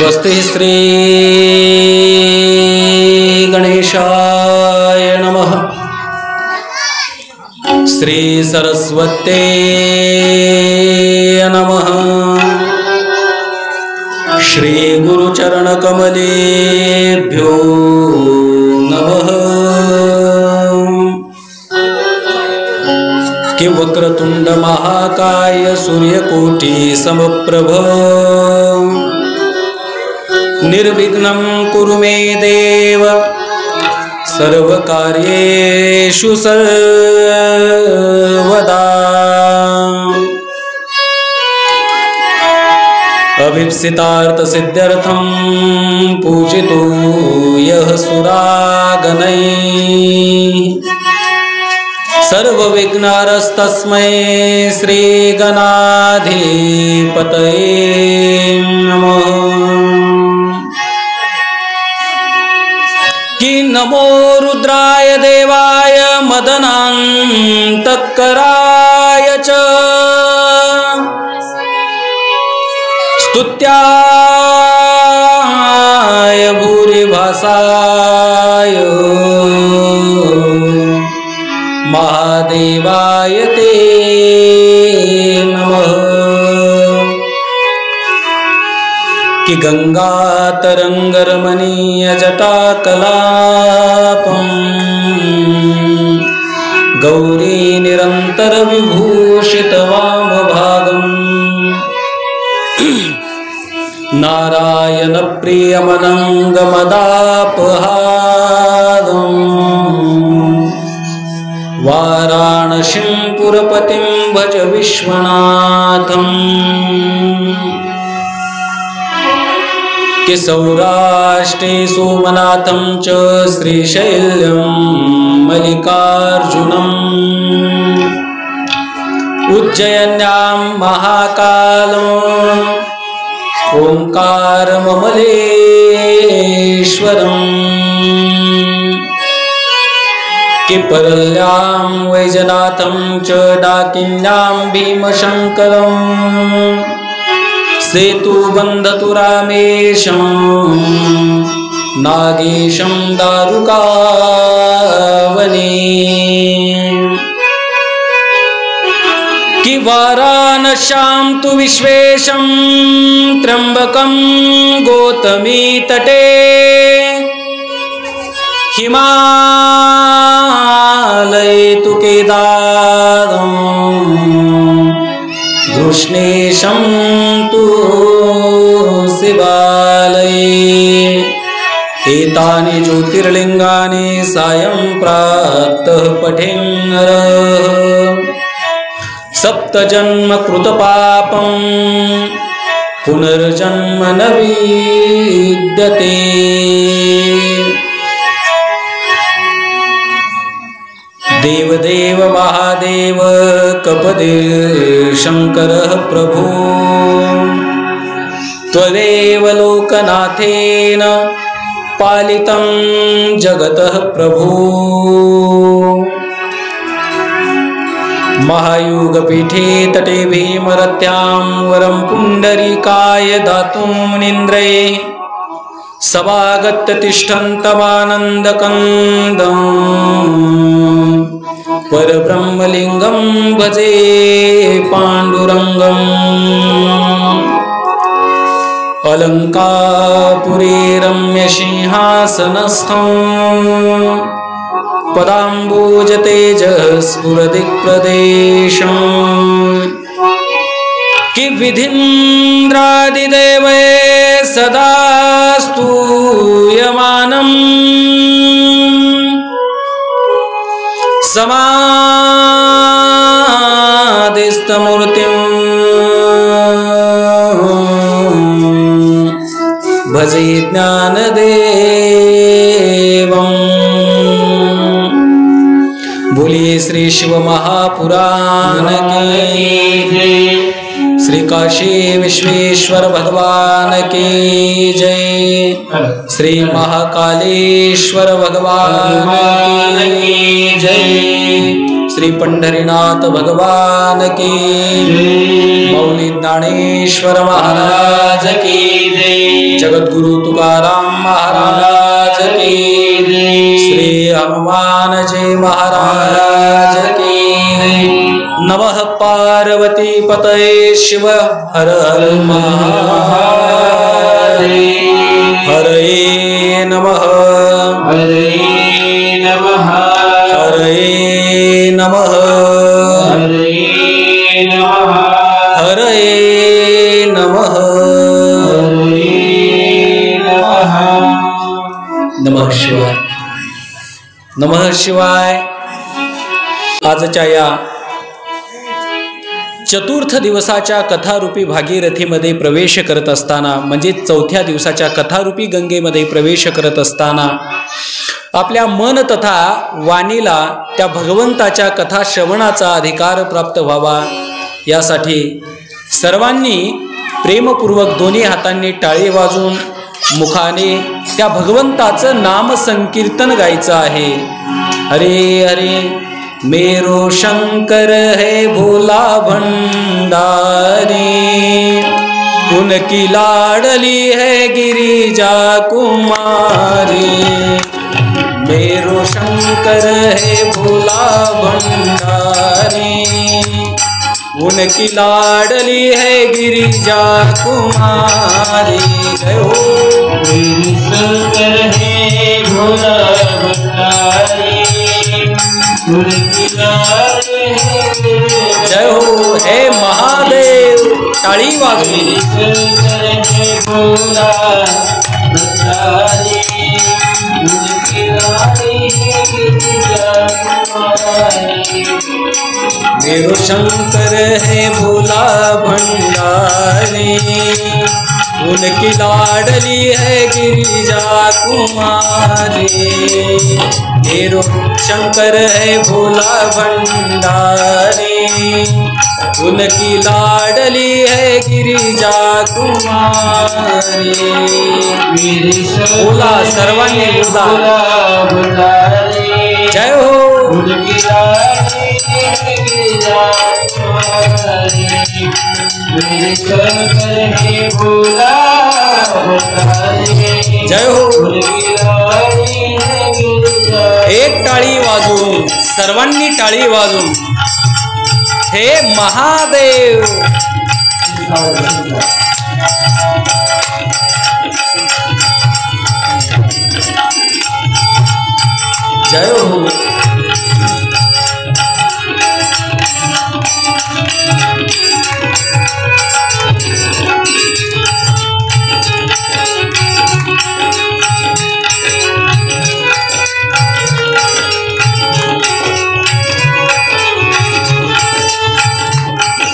स्वस्ति श्री गणेशाय नमः। श्री सरस्वते नमः। श्री गुरुचरण कमलेभ्यो नमः। कि वक्रतुंड महाकाय सूर्यकोटि समप्रभ निर्विघ्नं कुरु मे देव सर्वकार्येषु सर्वदा। अभीप्सितार्थ सिद्ध्यर्थं पूजितो यः सुरागणैः सर्वविघ्नहरस्तस्मै श्री गणाधिपतये नमः। कि नमो रुद्राय देवाय मदनान्तकराय च स्तुत्याय भूरिभासाय महादेवाय ते नमः। कि गंगा तरंगरमणीय जटाकलापं गौरी निरंतर विभूषित वामभागं नारायण प्रियमनंगमदापहारं वाराणसीं पुरपतिं भज विश्वनाथं। कि सौराष्ट्रे सोमनाथं च श्रीशैल्यं मल्लिकार्जुनम् उज्जयन्यां महाकालम् ओंकारममलेश्वरम्। कि परल्यां वैजनाथं च डाकिन्यां भीमशङ्करम् सेतुबन्धतुरामेशं नागेशं दारुकावने। कि वाराणस्यां तु विश्वेशं त्र्यम्बकं गौतमी तटे हिमालये तु केदारं कृष्णेशं तु शिवालये। एतानि ज्योतिर्लिङ्गानि सायं प्रातः पठेन् नरः सप्तजन्म कृतपापं पुनर्जन्म न विद्यते। देवदेव महादेव कपदे शंकरः प्रभु त्वदेव लोकनाथेन पालितं जगतः प्रभु। महायुगपीठे तटे भीमरथ्यां वरं पुण्डरीकाय दातुं मुनीन्द्रे सभागत्य तिष्ठन्तमानन्दकन्दं परब्रह्मलिङ्गं भजे पाण्डुरङ्गम्। अलङ्कापुरे रम्यसिंहासनस्थं पदाम्बुजतेजस्फुरदिक्प्रदेशम्। कि विधीन्द्रादिदेवै सदा स्तूयमानम् समाधिस्थमूर्तिं भजे ज्ञानदेवम्। बोलिए श्री शिव महापुराण की, श्री काशी विश्वेश्वर भगवान की जय। श्री महाकालेश्वर भगवान की जय। श्री पंढरीनाथ भगवान की, मौली ज्ञानेश्वर महाराज की जय। जगद्गुरु तुकाराम महाराज की श्री हनुमान जी महाराज की नमः पार्वती पतये शिव हर हर महादेव हरे नमः हरे नमः हरे नमः हरे नमः हरे नमः नमः शिवाय नमः शिवाय। आजच्या या चतुर्थ दिवसाच्या कथारूपी भागीरथीमध्ये प्रवेश करत असताना म्हणजे चौथ्या दिवसाच्या कथारूपी गंगेमध्ये प्रवेश करत असताना आपल्या मन तथा वाणीला त्या भगवंताच्या कथा श्रवणाचा अधिकार प्राप्त व्हावा यासाठी सर्वांनी प्रेमपूर्वक दोन्ही हातांनी टाळी वाजून मुखाने त्या भगवंताचं नाम संकीर्तन गायचं आहे। हरे हरे मेरो शंकर है भोला भंडारी उनकी लाडली है गिरिजा कुमारी मेरो शंकर है भोला भंडारी उनकी लाडली है गिरिजा कुमारी। जय हो शंकर है भोला भंडारी उनकी लाडली है जय हो हे महादेव टाळी वाजवी शंकर है भोला भंडारी उनकी लाडली है गिरिजा कुमारी। मेरो शंकर है भोला भंडारी उनकी लाडली है गिरिजा कुमारी मेरो शंकर है भोला भंडारी उनकी लाडली है गिरिजा कुमारी। बोला सर्वांनी बोला जय हो उनकी लाडली है गिरिजा कुमारी मेरे शंकर है भोला भंडारी जय हो उनकी लाडली है गिरिजा। एक टाळी वाजून सर्वांनी टाळी वाजून हे महादेव जय हो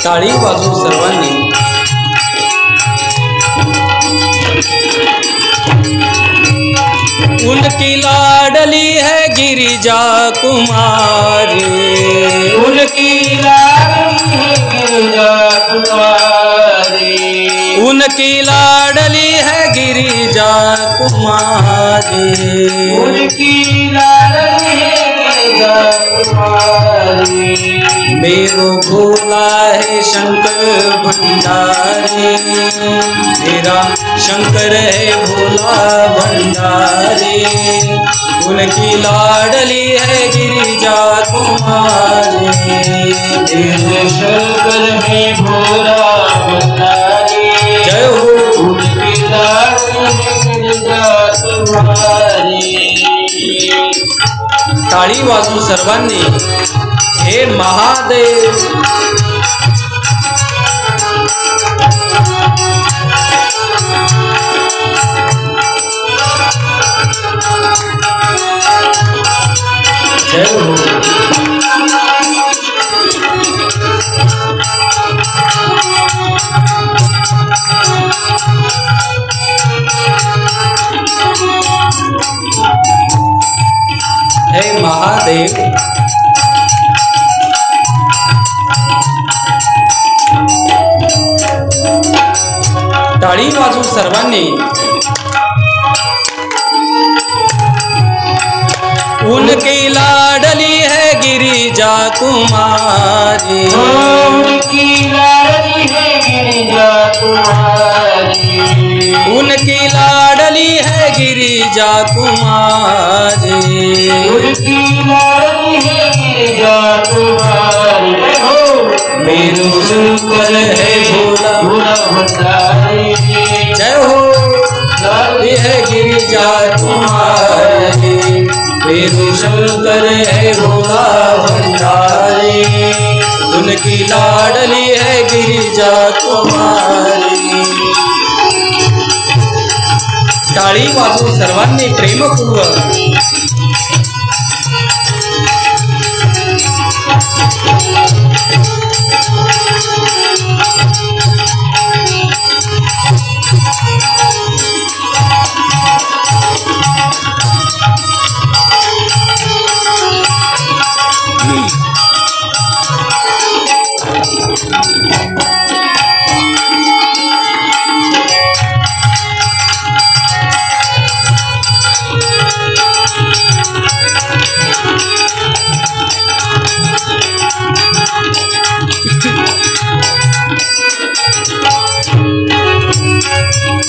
टाळी वाजून सर्वांनी उनकी लाडली है गिरिजा कुमारी उनकी लाडली है गिरिजा कुमारी उनकी लाडली है गिरिजा कुमारी उनकी लाडली है गिरिजा कुमारी मेरो भोला है शंकर भंडारी मेरा शंकर है भोला भंडारी उनकी लाडली है गिरिजा कुमारी मेरे शंकर है भोला भंडारी जय हो उनकी लाडली है गिरिजा कुमारी। टाळी वाजून सर्वांनी हे महादेव जय हो हे महादेव टाळी वाजून सर्वांनी उनकी लाडली है गिरिजा कुमारी उनकी लाडली है गिरिजा कुमारी उनकी गिरिजा कुमारी। उनकी लाडली है गिरिजा तुम्हारी। मेरो शंकर है भोला भोला भंडारी। जय हो। लाडली है गिरिजा कुमारी, मेरो शंकर है भोला भंडारी। उनकी लाडली है गिरिजा कुमारी। टाळी वाजवून सर्वांनी प्रेमपूर्वक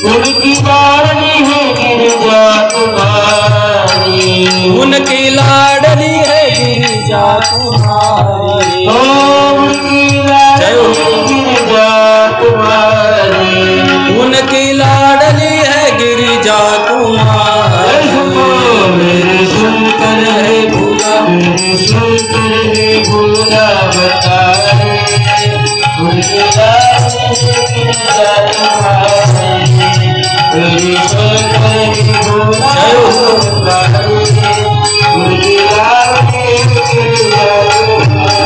उनकी लाडली है गिरिजा तुम्हारी। उनकी लाडली है गिरिजा कुमारी। उनकी लाडली गिरिजा तुम्हारी। उनकी लाडली है गिरिजा कुमारी। मेरे शंकर है भोला, मेरे शंकर है भोला भंडारी। उनकी लाडली गिरिजा तुम्हारी। मेरे शंकर है भोला भंडारी। उनकी लाडली गिरिजा तुम्हारी।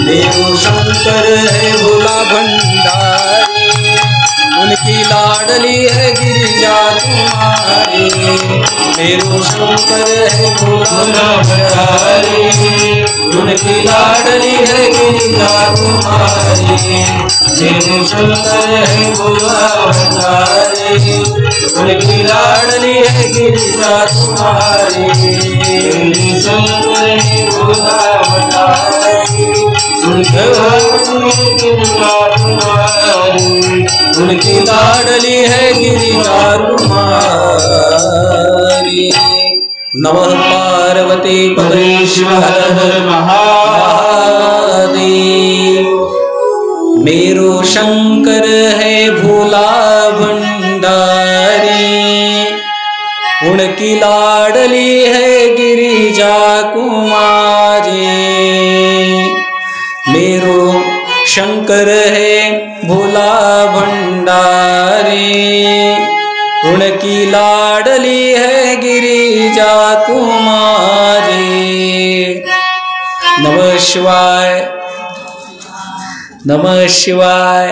मेरो शंकर है भोला भंडारी। उनकी लाडली है गिरिजा कुमारी। मेरो शंकर है भोला भंडारी। उनकी लाडली है गिरिजा कुमारी। मेरो शंकर है भोला भंडारी। उनकी लाडली है गिरिजा कुमारी। मेरे शंकर है भोला भंडारी। उनकी लाडली गिरिजा तुम्हारी। उनकी लाडली है गिरिजा कुमारी। नमः पार्वती परमेश्वर हर हर महादेव। मेरो शंकर है भोला भंडारी। उनकी लाडली है गिरिजा कुमारी। मेरो शंकर है भोला भंडारी। उनकी लाडली है गिरिजा कुमारी। नमः शिवाय, नमः शिवाय।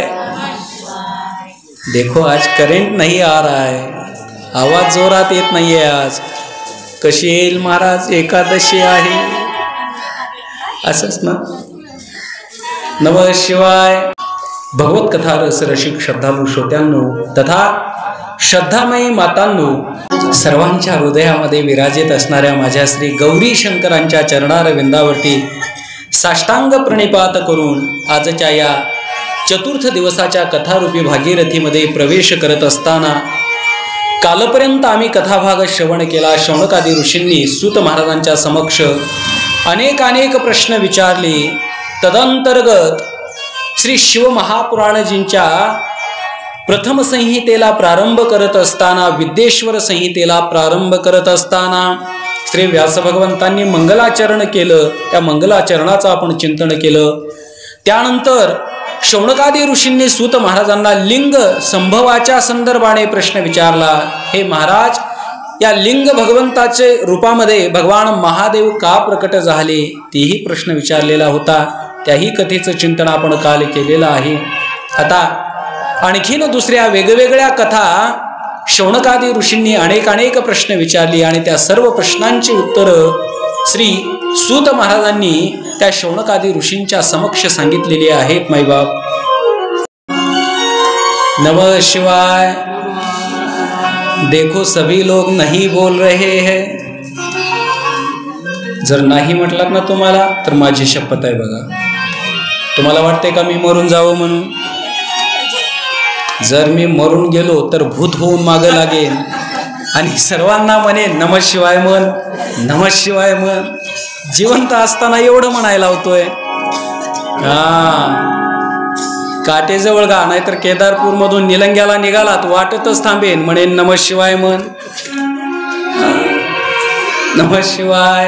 देखो आज करंट नहीं आ रहा है, आवाज जोरात येत नाहीये आज। कशी येईल महाराज, एकादशी आहे असंच ना। नमः शिवाय। भगवत कथा रस रसिक श्रद्धालू श्रोत्यांनो तथा श्रद्धामयी मातांनो, सर्वांच्या हृदयामध्ये विराजित असणाऱ्या माझ्या श्री गौरी शंकरांच्या चरणारविंदावरती साष्टांग प्रणिपात करून आजच्या या चतुर्थ दिवसाच्या कथारूपी भागीरथीमध्ये प्रवेश करत असताना कालपर्यंत आम्ही कथाभाग श्रवण केला। शौनकादी ऋषींनी सूत महाराजांच्या समक्ष अनेक प्रश्न विचारले। तदंतर्गत श्री शिव महापुराणजींच्या प्रथम संहितेला प्रारंभ करत असताना, विद्येश्वर संहितेला प्रारंभ करत असताना श्री व्यास भगवंतांनी मंगलाचरण केलं। त्या मंगलाचरणाचं आपण चिंतन केलं। त्यानंतर शौनकादी ऋषींनी सूत महाराजांना लिंग संभवाच्या संदर्भाने प्रश्न विचारला। हे महाराज, या लिंग भगवंताचे रूपामध्ये भगवान महादेव का प्रकट झाले, तेही प्रश्न विचारलेला होता। त्याही कथेचं चिंतन आपण काल केलेलं आहे। आता आणखीन दुसऱ्या वेगवेगळ्या कथा शौनकादी ऋषींनी अनेक प्रश्न विचारली आणि त्या सर्व प्रश्नांची उत्तरं श्री सूत महाराजांनी त्या शौनकादी ऋषींच्या समक्ष सांगितलेली आहेत। माईबाप, नमः शिवाय। देखो सभी लोग नहीं बोल रहे हैं। जर नाही म्हटलात ना तुम्हाला तर माझी शपथ आहे बघा। तुम्हाला वाटते का मी मरून जावं म्हणून? जर मी मरून गेलो तर भूत होऊन मागे लागेल आणि सर्वांना म्हणे नमः शिवाय म्हण, नमः शिवाय म्हण. जिवंत असताना एवढं म्हणायला लावतोय. काटेजवळ गा, नाहीतर केदारपूर मधून निलंग्याला निघालात वाटतच थांबेन, म्हणेन नमः शिवाय म्हण, नमः शिवाय.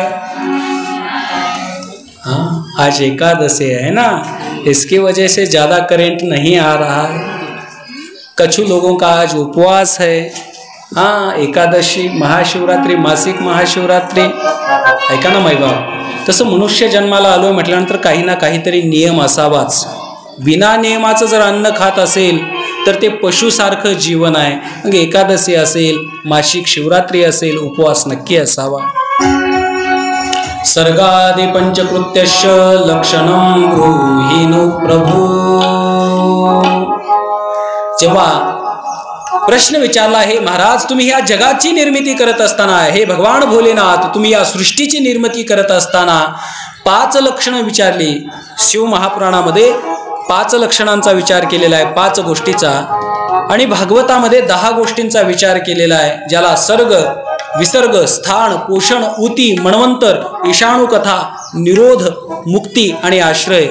आज एकादशी है ना, इसकी वजह से ज्यादा करंट नहीं आ रहा है. कछु लोगों का आज उपवास है. एकादशी, महाशिवरात्री, मासिक महाशिवरात्री. ऐका ना माई बाप, तसं मनुष्य जन्माला आलोय म्हटल्यानंतर काही ना काहीतरी नियम असावाच. बिना नियमाचं जर अन्न खात असेल तर ते पशुसारखं जीवन आहे. मग एकादशी असेल, मासिक शिवरात्री असेल, उपवास नक्की असावा. सर्गादि पंचकृत्यश्च लक्षणं ब्रूहिनु प्रभू. जेव्हा प्रश्न विचारला, हे महाराज तुम्ही या जगाची निर्मिती करत असताना, हे भगवान भोलेनाथ तुम्ही या सृष्टीची निर्मिती करत असताना 5 लक्षणं विचारली. शिव महापुराणामध्ये 5 लक्षणांचा विचार केलेला आहे, 5 गोष्टीचा. आणि भागवतामध्ये 10 गोष्टींचा विचार केलेला आहे, ज्याला सर्ग, विसर्ग, स्थान, पोषण, ऊती, मन्वंतर, ईशाणू कथा, निरोध, मुक्ती आणि आश्रय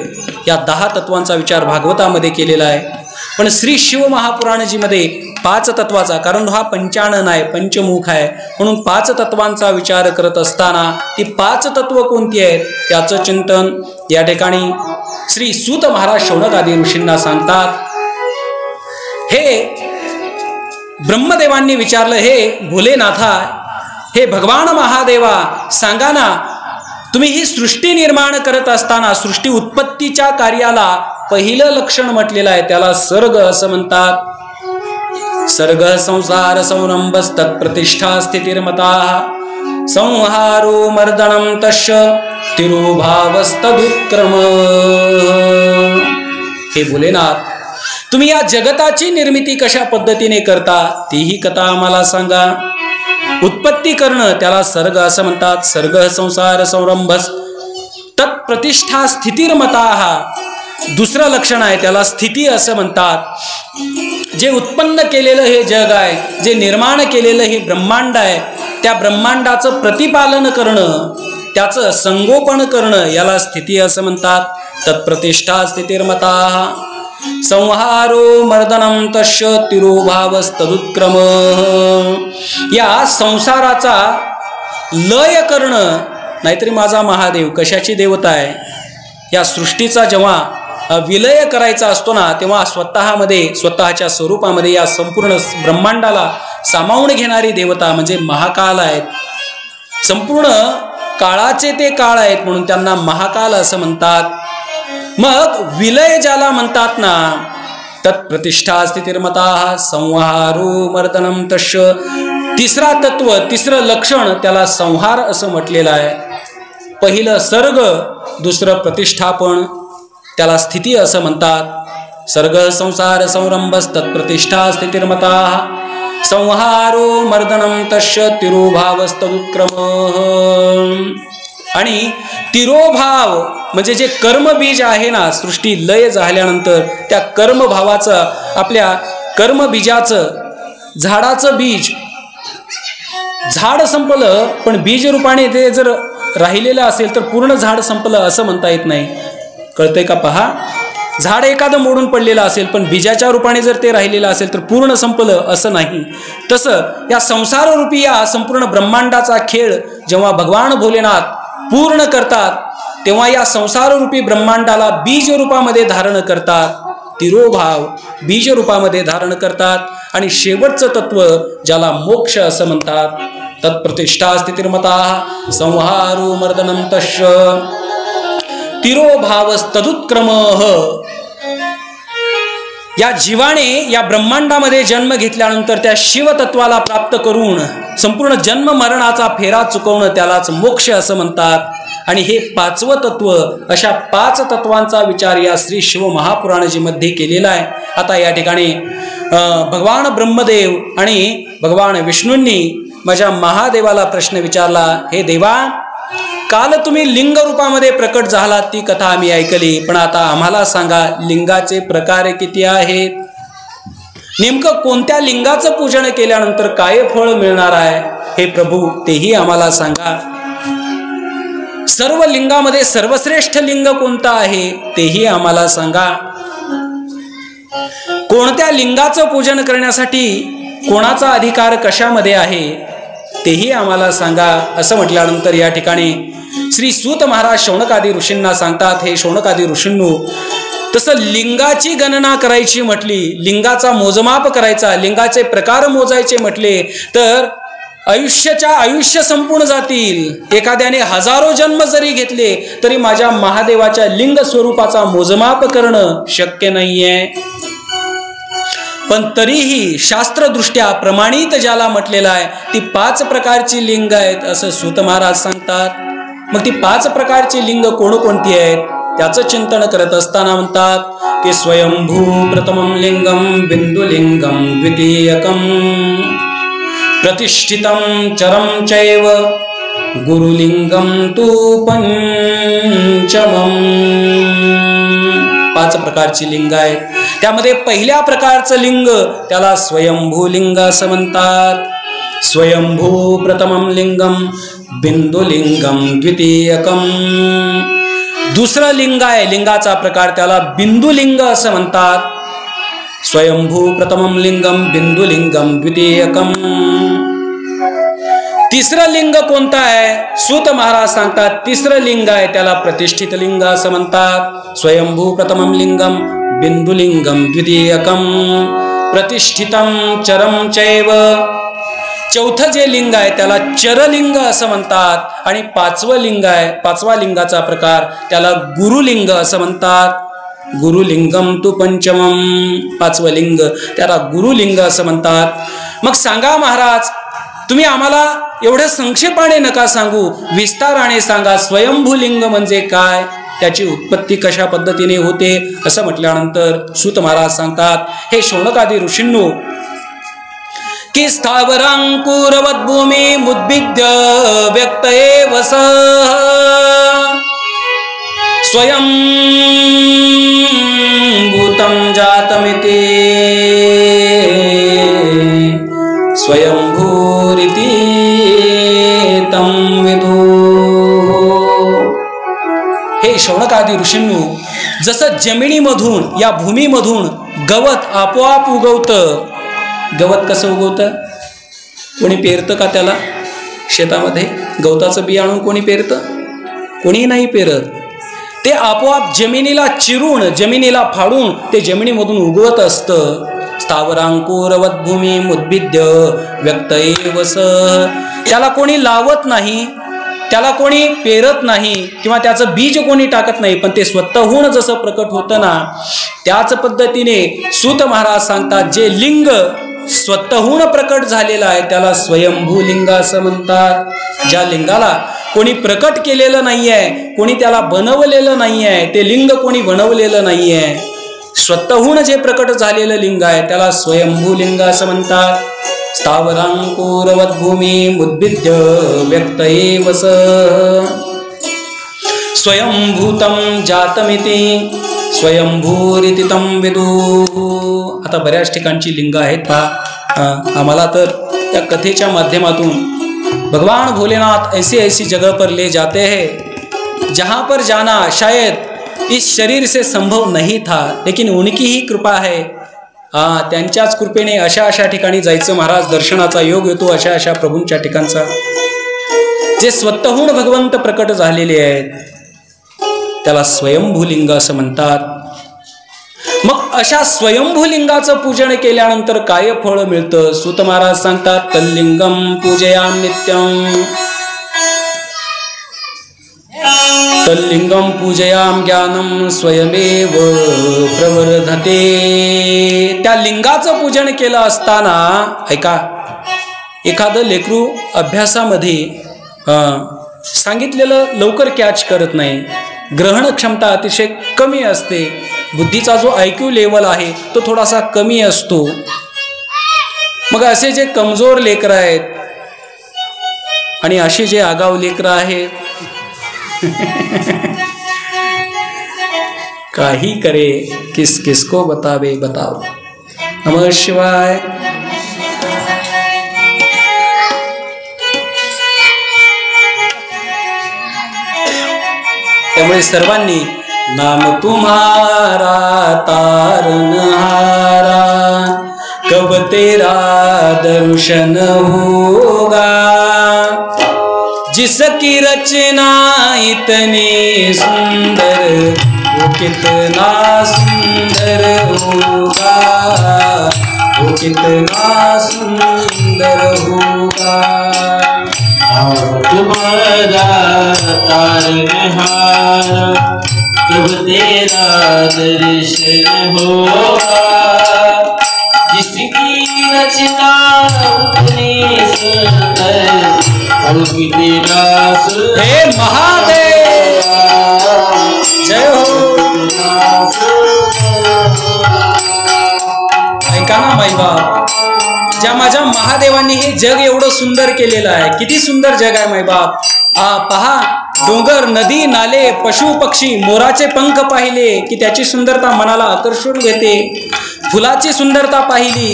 या 10 तत्वांचा विचार भागवतामध्ये केलेला आहे. पण श्री शिव महापुराणजीमध्ये 5 तत्वाचा, कारण हा पंचानन आहे, पंचमुख आहे, म्हणून 5 तत्वांचा विचार करत असताना ती 5 तत्व कोणती आहेत त्याचं चिंतन या ठिकाणी श्री सूत महाराज शौनक आदी ऋषींना सांगतात. हे ब्रह्मदेवांनी विचारलं, हे भोलेनाथा, हे भगवान महादेवा, सांगा ना, तुम्ही ही सृष्टी निर्माण करत असताना सृष्टी उत्पत्तीच्या कार्याला पहिलं लक्षण म्हटलेलं आहे, त्याला सर्ग असं म्हणतात. सर्ग संसार संरंभस्तत्प्रतिष्ठा स्थितिर्मता संहारो मर्दनं तस्य तिरुभावस्तदुत्क्रम. हे भोलेनाथ, तुम्ही या जगताची निर्मिती कशा पद्धतीने करता तीही कथा आम्हाला सांगा. उत्पत्ती करणं त्याला सर्ग असं म्हणतात. सर्ग संसार संरंभस तत्प्रतिष्ठा स्थितिर्मता. दुसरं लक्षण आहे, त्याला स्थिती असं म्हणतात. जे उत्पन्न केलेलं हे जग आहे, जे निर्माण केलेलं हे ब्रह्मांड आहे, त्या ब्रह्मांडाचं प्रतिपालन करणं, त्याचं संगोपन करणं याला स्थिती असं म्हणतात. तत्प्रतिष्ठा स्थितिर्मता संहारो मर्दनं तस्य तिरोभावस्तदुत्क्रम. या संसाराचा लय करणं, नाहीतरी माझा महादेव कशाची देवता आहे, या सृष्टीचा जेव्हा विलय करायचा असतो ना, तेव्हा स्वतःमध्ये, स्वतःच्या स्वरूपामध्ये या संपूर्ण ब्रह्मांडाला सामावून घेणारी देवता म्हणजे महाकाल आहेत. संपूर्ण काळाचे ते काळ आहेत, म्हणून त्यांना महाकाल असं म्हणतात. मग विलय ज्याला म्हणतात ना, तत्प्रतिष्ठा स्थितिर्मता संहारो मर्दनं तस्य. तिसरा तत्व, तिसरं लक्षण त्याला संहार असं म्हटलेलं आहे. पहिलं सर्ग, दुसरं प्रतिष्ठापन, त्याला स्थिती असं म्हणतात. सर्ग संसार संरंभस तत्प्रतिष्ठा स्थितिर्मता संहारो मर्दनं तस्य तिरोभावस्तदुत्क्रम. आणि तिरोभाव म्हणजे जे कर्मबीज आहे ना, सृष्टी लय झाल्यानंतर त्या कर्मभावाचं, आपल्या कर्मबीजाचं, झाडाचं बीज, झाड संपलं पण बीज रूपाने ते जर राहिलेलं असेल तर पूर्ण झाड संपलं असं म्हणता येत नाही. कळतंय का? पहा, झाड एखादं मोडून पडलेलं असेल पण बीजाच्या रूपाने जर ते राहिलेलं असेल तर पूर्ण संपलं असं नाही. तसं या संसाररूपी या संपूर्ण ब्रह्मांडाचा खेळ जेव्हा भगवान भोलेनाथ पूर्ण करतात, तेव्हा या संसाररूपी ब्रह्मांडाला बीज रूपामध्ये धारण करतात. तिरोभाव बीज रूपामध्ये धारण करतात. आणि शेवटचं तत्व ज्याला मोक्ष असं म्हणतात. तत्प्रतिष्ठा स्थितिर्मता संहारो मर्दनं तस्य तिरोभावस्तदुत्क्रम. या जीवाने या ब्रह्मांडामध्ये जन्म घेतल्यानंतर त्या शिवतत्वाला प्राप्त करून संपूर्ण जन्म मरणाचा फेरा चुकवणं त्यालाच मोक्ष असं म्हणतात. आणि हे 5वं तत्व, अशा 5 तत्वांचा विचार या श्री शिव महापुराणजीमध्ये केलेला आहे. आता या ठिकाणी भगवान ब्रह्मदेव आणि भगवान विष्णूंनी माझ्या महादेवाला प्रश्न विचारला, हे देवा, काल तुम्ही लिंग रूपामध्ये प्रकट झालात ती कथा आम्ही ऐकली, पण आता आम्हाला सांगा लिंगाचे प्रकार किती आहेत. नेमकं कोणत्या लिंगाचं पूजन केल्यानंतर काय फळ मिळणार आहे हे प्रभू तेही आम्हाला सांगा. सर्व लिंगामध्ये सर्वश्रेष्ठ लिंग कोणतं आहे तेही आम्हाला सांगा. कोणत्या लिंगाचं पूजन करण्यासाठी कोणाचा अधिकार कशामध्ये आहे तेही आम्हाला सांगा. असं म्हटल्यानंतर या ठिकाणी श्री सूत महाराज शौनकादी ऋषींना सांगतात, हे शौनकादी ऋषींनो, तसं लिंगाची गणना करायची म्हटली, लिंगाचा मोजमाप करायचा, लिंगाचे प्रकार मोजायचे म्हटले तर आयुष्य संपूर्ण जातील. एखाद्याने हजारो जन्म जरी घेतले तरी माझ्या महादेवाच्या लिंग स्वरूपाचा मोजमाप करणं शक्य नाहीये. पण तरीही शास्त्रदृष्ट्या प्रमाणित ज्याला म्हटलेलं आहे ती 5 प्रकारची लिंग आहेत असं सूत महाराज सांगतात. मग ती 5 प्रकारची लिंग कोणकोणती आहेत त्याचं चिंतन करत असताना म्हणतात की स्वयंभू प्रथमं लिंगम बिंदुलिंगम द्वितीयकम प्रतिष्ठितं चरं चैव गुरुलिंगम तु पंचमं. 5 प्रकारची लिंग आहेत. त्यामध्ये पहिल्या प्रकारचं लिंग त्याला स्वयंभू लिंग असं म्हणतात. स्वयंभू प्रथमं लिंगम बिंदुलिंगम द्वितीयकम. दुसरं लिंग आहे, लिंगाचा प्रकार त्याला बिंदुलिंग असं म्हणतात. स्वयंभू प्रथमं लिंगम बिंदुलिंगम द्वितीयकम. तिसरं लिंग कोणतं आहे सूत महाराज सांगतात, तिसरं लिंग आहे त्याला प्रतिष्ठित लिंग असं म्हणतात. स्वयंभू प्रथमं लिंगम बिंदुलिंगम द्वितीयकम प्रतिष्ठितं चरं चैव. चौथं जे लिंग आहे त्याला चरलिंग असं म्हणतात. आणि 5वं लिंग आहे, 5व्या लिंगाचा प्रकार त्याला गुरुलिंग असं म्हणतात. गुरुलिंगम तु पंचमम. 5वं लिंग त्याला गुरुलिंग असं म्हणतात. मग सांगा महाराज, तुम्ही आम्हाला एवढं संक्षेपाने नका सांगू, विस्ताराने सांगा स्वयंभूलिंग म्हणजे काय, त्याची उत्पत्ती कशा पद्धतीने होते. असं म्हटल्यानंतर सूत महाराज सांगतात, हे शौनकादी ऋषींनो, की स्थावरांकुरवत भूमी मुद्भिद्य व्यक्त एव स्वयं भूतं जातमिति स्वयंभूरिति तं विदु. हे शौनकादी ऋषींनो, जसं जमिनीमधून या भूमीमधून गवत आपोआप उगवतं. गवत कसं उगवतं? कोणी पेरतं का त्याला? शेतामध्ये गवताचं बी आणून कोणी पेरतं? कोणी नाही पेरत. ते आपोआप जमिनीला चिरून, जमिनीला फाडून ते जमिनीमधून उगवत असतं. स्थावरांकुरवत भूमी मुद्भिद्य व्यक्त एव सः. त्याला कोणी लावत नाही, त्याला कोणी पेरत नाही किंवा त्याचं बीज कोणी टाकत नाही, पण ते स्वतःहून जसं प्रकट होतं ना, त्याच पद्धतीने सूत महाराज सांगतात, जे लिंग स्वतःहून प्रकट झालेलं आहे त्याला स्वयंभू लिंग असं म्हणतात. ज्या लिंगाला कोणी प्रकट केलेलं नाहीये, कोणी त्याला बनवलेलं नाहीये, ते लिंग कोणी बनवलेलं नाहीये, स्वतःहून जे प्रकट झालेलं लिंग आहे त्याला स्वयंभू लिंग असं म्हणतात. स्थावरांकुरवत भूमी मुद्भिद्य व्यक्त एव सः स्वयंभूतं जातमिति स्वयंभूरिति तं विदु. आता बऱ्याच ठिकाणची लिंग आहेत पहा. आम्हाला तर त्या कथेच्या माध्यमातून भगवान भोलेनाथ ऐसी जगह पर ले जाते हैं जहाँ पर जाना शायद इस शरीर से संभव नहीं था, लेकिन उनकी ही कृपा है. त्यांच्याच कृपेने अशा ठिकाणी जायचं महाराज. दर्शनाचा योग येतो अशा प्रभूंच्या ठिकाणचा, जे स्वतःहून भगवंत प्रकट झालेले आहेत त्याला स्वयंभूलिंग असं म्हणतात. मग अशा स्वयंभूलिंगाचं पूजन केल्यानंतर काय फळ मिळतं? सूत महाराज सांगतात, तल्लिंगम पूजयाम नित्यं तल्लिंगम पूजयाम ज्ञानम स्वयमेव प्रवर्धते. त्या लिंगाचं पूजन केलं असताना ऐका, एखादं लेकरू अभ्यासामध्ये सांगितलेलं लवकर कॅच करत नाही, ग्रहण क्षमता अतिशय कमी असते, बुद्धीचा जो IQ लेवल आहे तो थोडासा कमी असतो. मग असे जे कमजोर लेकरं आहेत आणि असे जे आगाऊ लेकरं आहेत, काही करे किसको बतावे बताओ. नमः शिवाय. त्यामुळे सर्वांनी नाम तुम्हारा तारनहारा, कब तेरा दर्शन होगा, जिसकी रचना इतनी सुंदर वो कितना सुंदर होगा, वो कितना सुंदर होगा. तुम्हारा तारनहारा, कब तेरा दर्शन होगा, जिसकी रचना उतनी सुंदर होगी तेरा सुंदर. हे महादेव जय हो. ऐका ना माई बाप, ज्या माझ्या महादेवांनी हे जग एवढं सुंदर केलेलं आहे. किती सुंदर जग आहे माई बाप. पहा, डोंगर, नदी, नाले, पशु पक्षी, मोराचे पंख पाहिले की त्याची सुंदरता मनाला आकर्षून घेते. फुलाची सुंदरता पाहिली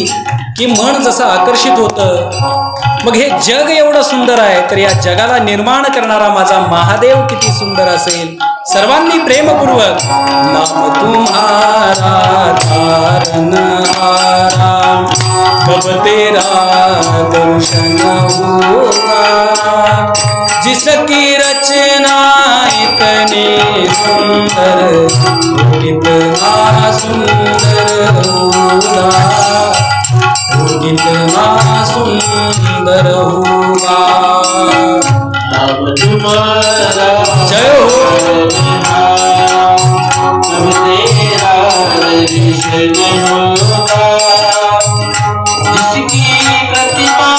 की मन जसं आकर्षित होतं. मग हे जग एवढं सुंदर आहे, तर या जगाला निर्माण करणारा माझा महादेव किती सुंदर असेल. सर्वांनी प्रेमपूर्वक नाम तुम्हारा तारनहारा, कब तेरा दर्शन होगा, जिसकी रचना इतनी सुंदर कितना सुंदर होगा, कितना सुंदर होगा. तुम्हारा जय हो. कब तेरा दर्शन होगा, जिसकी प्रतिमा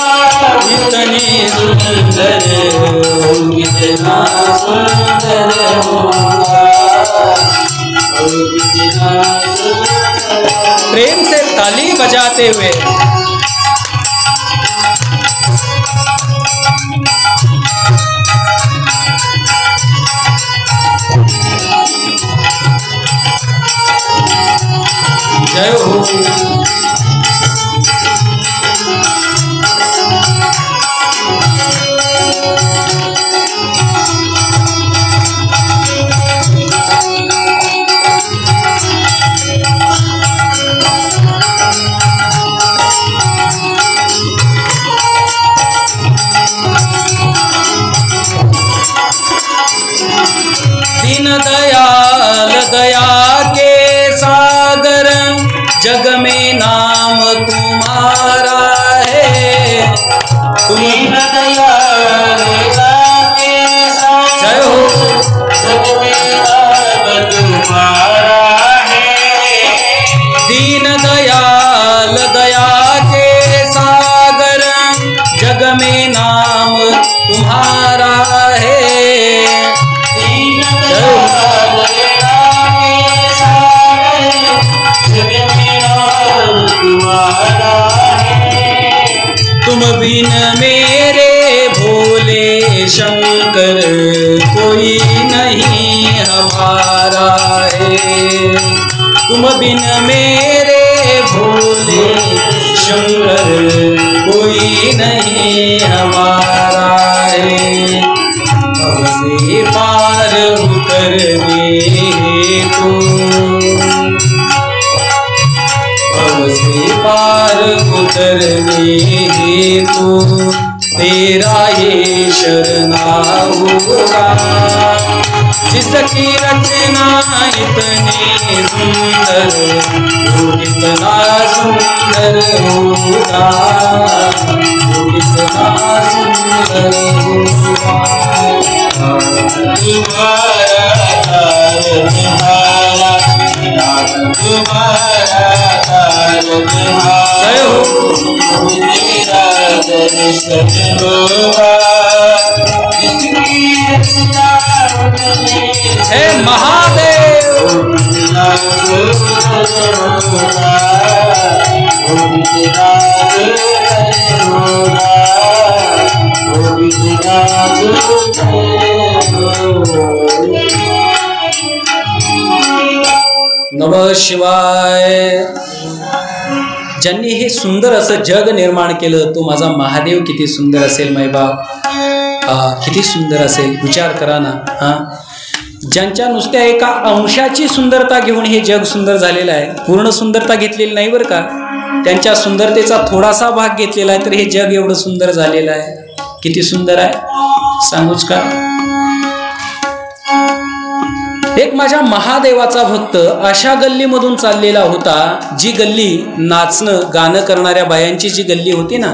इतनी सुंदर होगी, कितना सुंदर होगा, कितना सुंदर. प्रेम से ताली बजाते हुए जय हो. दीन दयाल दया के सागर, जग में नाम तुम्हारा है. दीन दयाल के सागर, जय हो. जग में नाम तुम्हारा है. दीन दयाल दया के सागर, जग में नाम तुम्हारा है. दीन दयाल के सागर, जग में नाम तुम्हारा है. तुम बिन मेरे भोले शंकर कोई नहीं हमारा है. तुम बिन मेरे भोले शंकर कोई नहीं हमारा है. से पार उतरने को, से पार उतरने को तेरा ये शरणा होगा, जिसकी रचना इतनी सुंदर वो कितना सुंदर होगा, वो कितना सुंदर होगा. तुम्हारा तारनहारा, तुम्हारा तारनहारा, जय हो. तेरा दर्शन होगा, जिसकी रचना हे महादेव कितना सुंदर होगा, कितना सुंदर होगा, कितना सुंदर. नमः शिवाय. ज्यांनी हे सुंदर असं जग निर्माण केलं तो माझा महादेव किती सुंदर असेल मायबाप, किती सुंदर असेल, विचार करा ना. ज्यांच्या नुसत्या एका अंशाची सुंदरता घेऊन हे जग सुंदर झालेलं आहे, पूर्ण सुंदरता घेतलेली नाही बरं का, त्यांच्या सुंदरतेचा थोडासा भाग घेतलेला आहे तर हे जग एवढं सुंदर झालेलं आहे. किती सुंदर आहे सांगूच का. एक माझ्या महादेवाचा भक्त अशा गल्लीमधून चाललेला होता, जी गल्ली नाचणं गाणं करणाऱ्या बायांची जी गल्ली होती ना,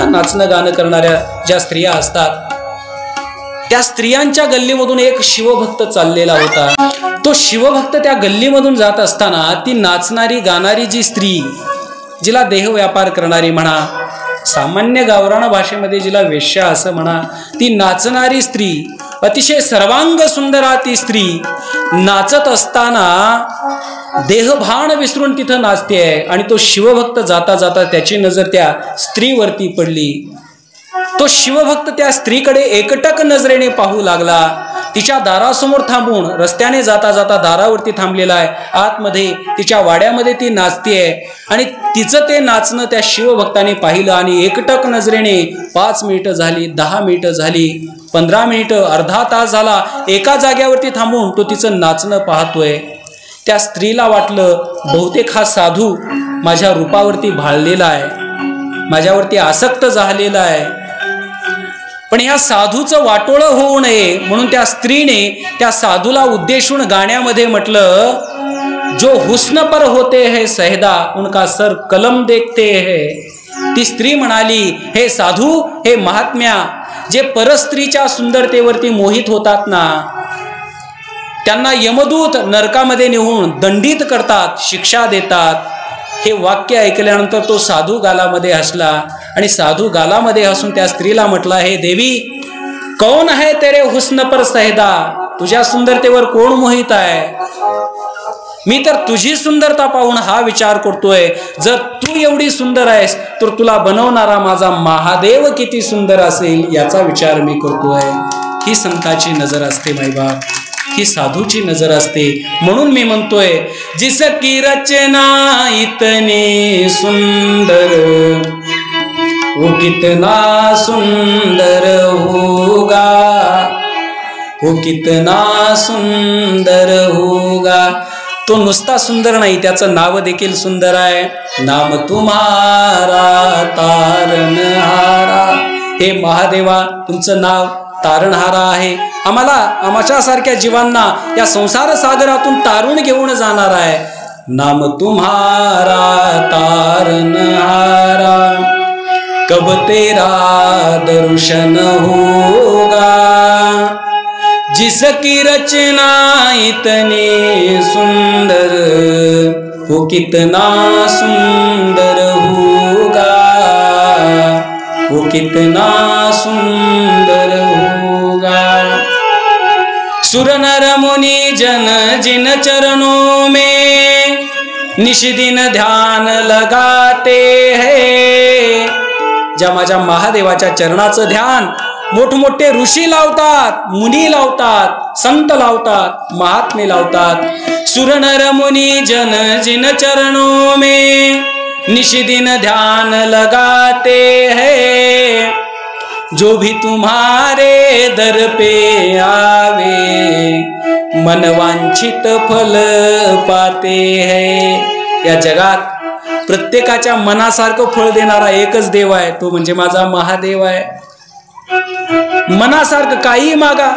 नाचणं गाणं करणाऱ्या ज्या स्त्रिया असतात त्या स्त्रियांच्या गल्लीमधून एक शिवभक्त चाललेला होता. तो शिवभक्त त्या गल्लीमधून जात असताना ती नाचणारी गाणारी जी स्त्री, जिला देह व्यापार करणारी म्हणा, सामान्य गावरान भाषेमध्ये जिला वेश्या असं म्हणा, ती नाचणारी स्त्री, अतिशय सर्वांग सुंदरा ती स्त्री नाचत असताना देहभान विसरून तिथं नाचते आहे. आणि तो शिवभक्त जाता जाता त्याची नजर त्या स्त्रीवरती पडली. तो शिवभक्त त्या स्त्रीकडे एकटक नजरेने पाहू लागला. तिच्या दारासमोर थांबून रस्त्याने जाता जाता दारावरती थांबलेला आहे. आतमध्ये तिच्या वाड्यामध्ये ती नाचतेय आणि तिचं ते नाचणं त्या शिवभक्ताने पाहिलं आणि एकटक नजरेने 5 मिनिटं झाली, 10 मिनिटं झाली, 15 मिनिटं, अर्धा तास झाला, एका जाग्यावरती थांबून तो तिचं नाचणं पाहतोय. त्या स्त्रीला वाटलं बहुतेक हा साधू माझ्या रूपावरती भाळलेला आहे, माझ्यावरती आसक्त झालेला आहे. पण ह्या साधूचं वाटोळं होऊ नये म्हणून त्या स्त्रीने त्या साधूला उद्देशून गाण्यामध्ये म्हटलं, जो हुस्न पर होते है सहदा उनका सर कलम देखते है. ती स्त्री म्हणाली, हे साधू, हे महात्म्या, जे परस्त्रीच्या सुंदरतेवरती मोहित होतात ना, त्यांना यमदूत नरकामध्ये नेऊन दंडित करतात, शिक्षा देतात. हे वाक्य ऐकल्यानंतर तो साधू गालामध्ये हसला आणि साधू गालामध्ये हसून त्या स्त्रीला म्हटला, हे देवी, कौन है तेरे हुस्न पर सहदा, तुझ्या सुंदरतेवर कोण मोहित आहे. मी तर तुझी सुंदरता पाहून हा विचार करतोय, जर तू एवढी सुंदर आहेस तर तुला बनवणारा माझा महादेव किती सुंदर असेल याचा विचार मी करतोय. ही संताची नजर असते मायबाप, ही साधूची नजर असते. म्हणून मी म्हणतोय, जिसकी रचना इतनी सुंदर वो कितना सुंदर होगा, वो कितना सुंदर होगा. तो नुसता सुंदर नाही, त्याचं नाव देखील सुंदर आहे. नाम तुम्हारा तारणहारा. हे महादेवा, तुमचं नाव तारणहारा आहे. आम्हाला, आमच्यासारख्या जीवांना या संसार सागरातून तारून घेऊन जाणार आहे. नाम तुम्हारा तारणहारा, कब तेरा दर्शन होगा, जिसकी रचना इतनी सुंदर वो कितना सुंदर होगा, वो कितना सुंदर होगा. सुर नर मुनि जन जिन चरणों में निशिदिन ध्यान लगाते हैं. ज्या माझ्या महादेवाच्या चरणाचं ध्यान मोठमोठे ऋषी लावतात, मुनी लावतात, संत लावतात, महात्मे लावतात. सुर नर मुनि जन जिन चरणों में निशिदिन ध्यान लगाते हैं, जो भी तुम्हारे दर पे आवे मनवांछित फल पाते हैं. या जगात प्रत्येकाच्या मनासारखं फळ देणारा एकच देव आहे, तो म्हणजे माझा महादेव आहे. मनासारखं काही मागा,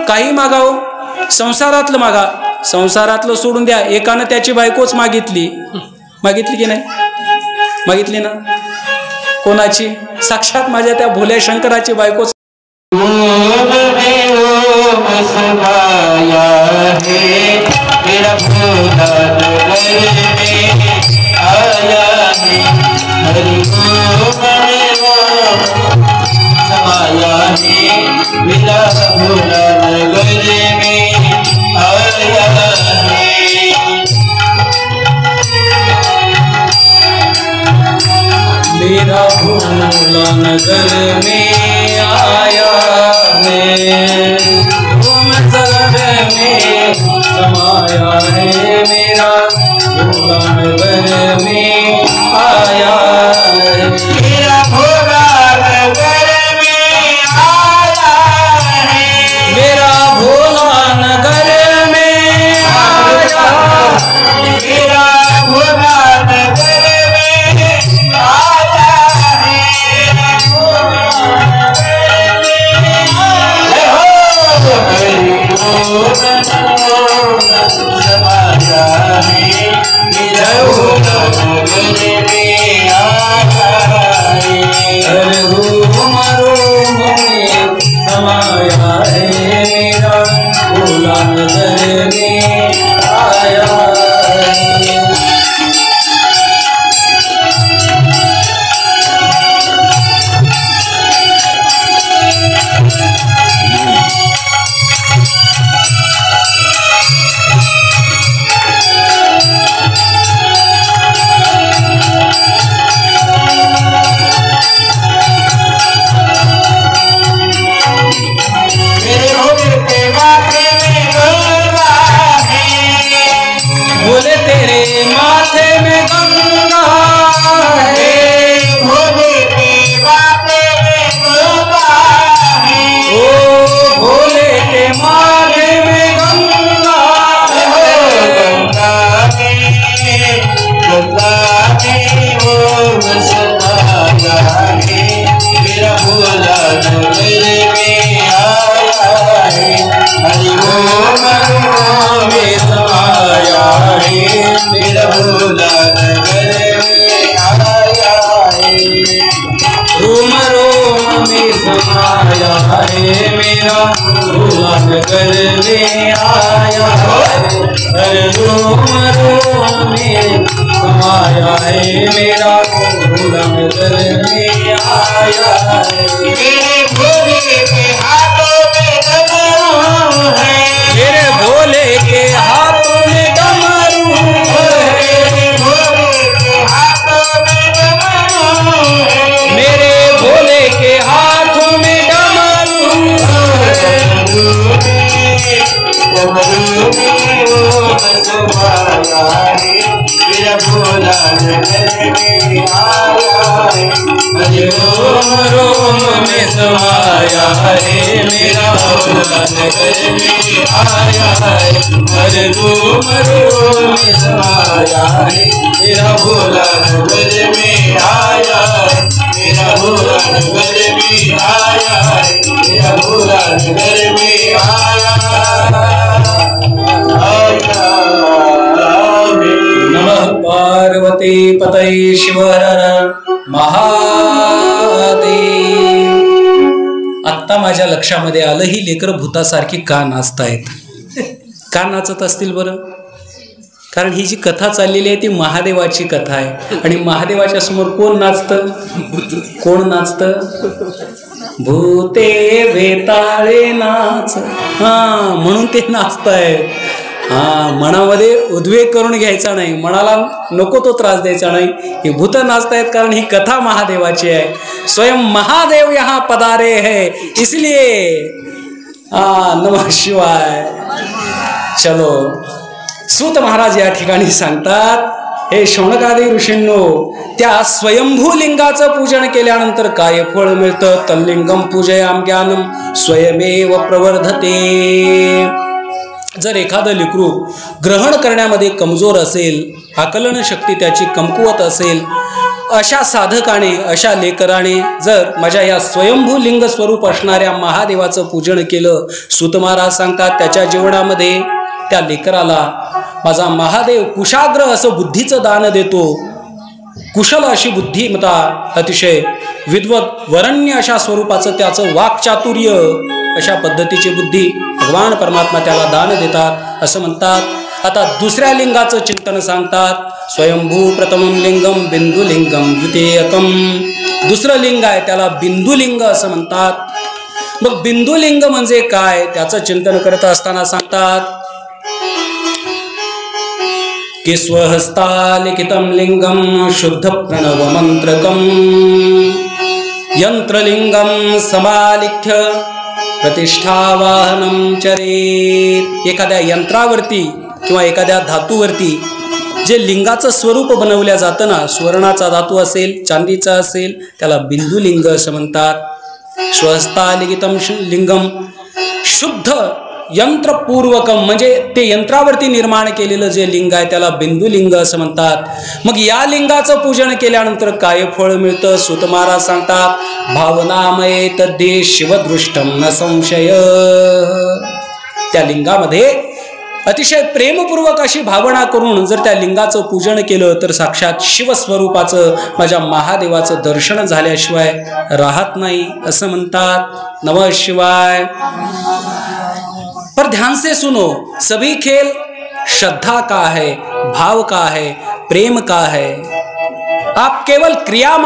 काही मागाव, संसारातलं मागा, संसारातलं सोडून द्या. एकानं त्याची बायकोच मागितली, मागितली की नाही, मागितली ना. कोणाची? साक्षात माझ्या त्या भोल्या शंकराची बायकोच. मेरा भोला नगर में आया है, वो नगर में समाया है. मेरा भोला नगर में आया में समाया है मेरा भोला नगर में आया है। हर रोम रोम में समाया है मेरा भोला नगर में आया है। मेरे भोले के हाथों में डमरू है, मेरे भोले के हाथों में डमरू है, मेरे भोले के हाथों में डमरू है। मेरे भोले के हाथों में मेरा भोला नगर में आया है। रोम रोम में समाया है मेरा भोला नगर में आया है। हर रोम रोम में समाया है मेरा भोला नगर में आया है। मेरा भोला नगर में आया है, मेरा भोला नगर में आया नमः पार्वती पतये शिव हर हर महादेव। आत्ता माझ्या लक्षामध्ये आलं, ही लेकर भूतासारखी का नाचतायत? का नाचत असतील बरं? कारण ही जी कथा चाललेली आहे ती महादेवाची कथा आहे, आणि महादेवाच्या समोर कोण नाचतं? कोण नाचतं? भूते वेताळे नाच, हा म्हणून ते नाचतायत. हा, मनामध्ये उद्वेग करून घ्यायचा नाही, मनाला नको तो त्रास द्यायचा नाही. ही भूत नाचतायत कारण ही कथा महादेवाची आहे. स्वयं महादेव यहाँ पधारे है, इसलिए नमः शिवाय. चलो, सूत महाराज या ठिकाणी सांगतात, हे शौनकादी ऋषींनो, त्या स्वयंभू लिंगाचं पूजन केल्यानंतर काय फळ मिळतं? तल्लिंगम पूजयाम ज्ञानम स्वयमेव प्रवर्धते. जर एखादं लेकरू ग्रहण करण्यामध्ये कमजोर असेल, आकलन शक्ती त्याची कमकुवत असेल, अशा साधकाने, अशा लेकराने जर माझ्या या स्वयंभू लिंग स्वरूप असणाऱ्या महादेवाचं पूजन केलं, सूत महाराज सांगतात त्याच्या जीवनामध्ये त्या लेकराला माझा महादेव कुशाग्र असं बुद्धीचं दान देतो. कुशल अशी बुद्धिमत्ता, अतिशय विद्वत वरण्य अशा स्वरूपाचं त्याचं वाक्चातुर्य, अशा पद्धतीची बुद्धी भगवान परमात्मा त्याला दान देतात असं म्हणतात. आता दुसऱ्या लिंगाचं चिंतन सांगतात. स्वयंभू प्रथमं लिंगम बिंदुलिंगम द्वितीयकम. दुसरं लिंग आहे त्याला बिंदुलिंग असं म्हणतात. मग बिंदुलिंग म्हणजे काय त्याचं चिंतन करत असताना सांगतात कि स्वहस्तालिखितं लिंगम शुद्ध प्रणव मंत्रकम यंत्रलिंगम समालिख्य प्रतिष्ठावाहनम चरेत. एखाद्या यंत्रावरती किंवा एखाद्या धातूवरती जे लिंगाचं स्वरूप बनवल्या जातं ना, सुवर्णाचा धातू असेल, चांदीचा असेल, त्याला बिंदुलिंग असं म्हणतात. स्वहस्तालिखितं लिंगम शुद्ध यंत्रपूर्वकम म्हणजे ते यंत्रावरती निर्माण केलेलं जे लिंग आहे त्याला बिंदुलिंग असं म्हणतात. मग या लिंगाचं पूजन केल्यानंतर काय फळ मिळतं? सूत महाराज सांगतात, भावनामये तद्दे शिवदृष्टम न संशय. त्या लिंगामध्ये अतिशय प्रेमपूर्वक अशी भावना करून जर त्या लिंगाचं पूजन केलं तर साक्षात शिवस्वरूपाचं, माझ्या महादेवाचं दर्शन झाल्याशिवाय राहत नाही असं म्हणतात. नमः शिवाय. पर ध्यान से सुनो, सभी खेल श्रद्धा का है, भाव का है, प्रेम का है. आप केवल क्रिया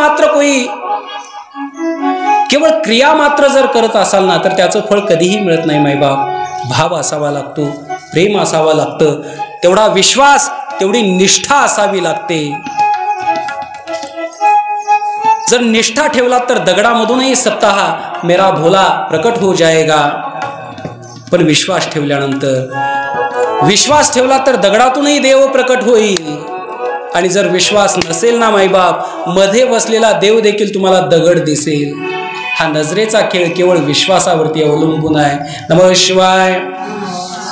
मात्र जर करत असाल ना तर त्याचं फळ कधीही मिळत नाही मायबाप. भाव असावा लागतो, प्रेम असावं लागतं, तेवढा विश्वास, तेवढी निष्ठा असावी लागते. जर निष्ठा ठेवला तर दगडामधूनही सप्ताह मेरा भोला प्रकट हो जाएगा. पण विश्वास ठेवला तर दगडातूनही देव प्रकट होईल. आणि जर विश्वास नसेल ना मायबाप, मध्ये बसलेला देव देखील तुम्हाला दगड दिसेल. हा नजरेचा खेळ केवळ विश्वासावरती अवलंबून आहे. नमः शिवाय.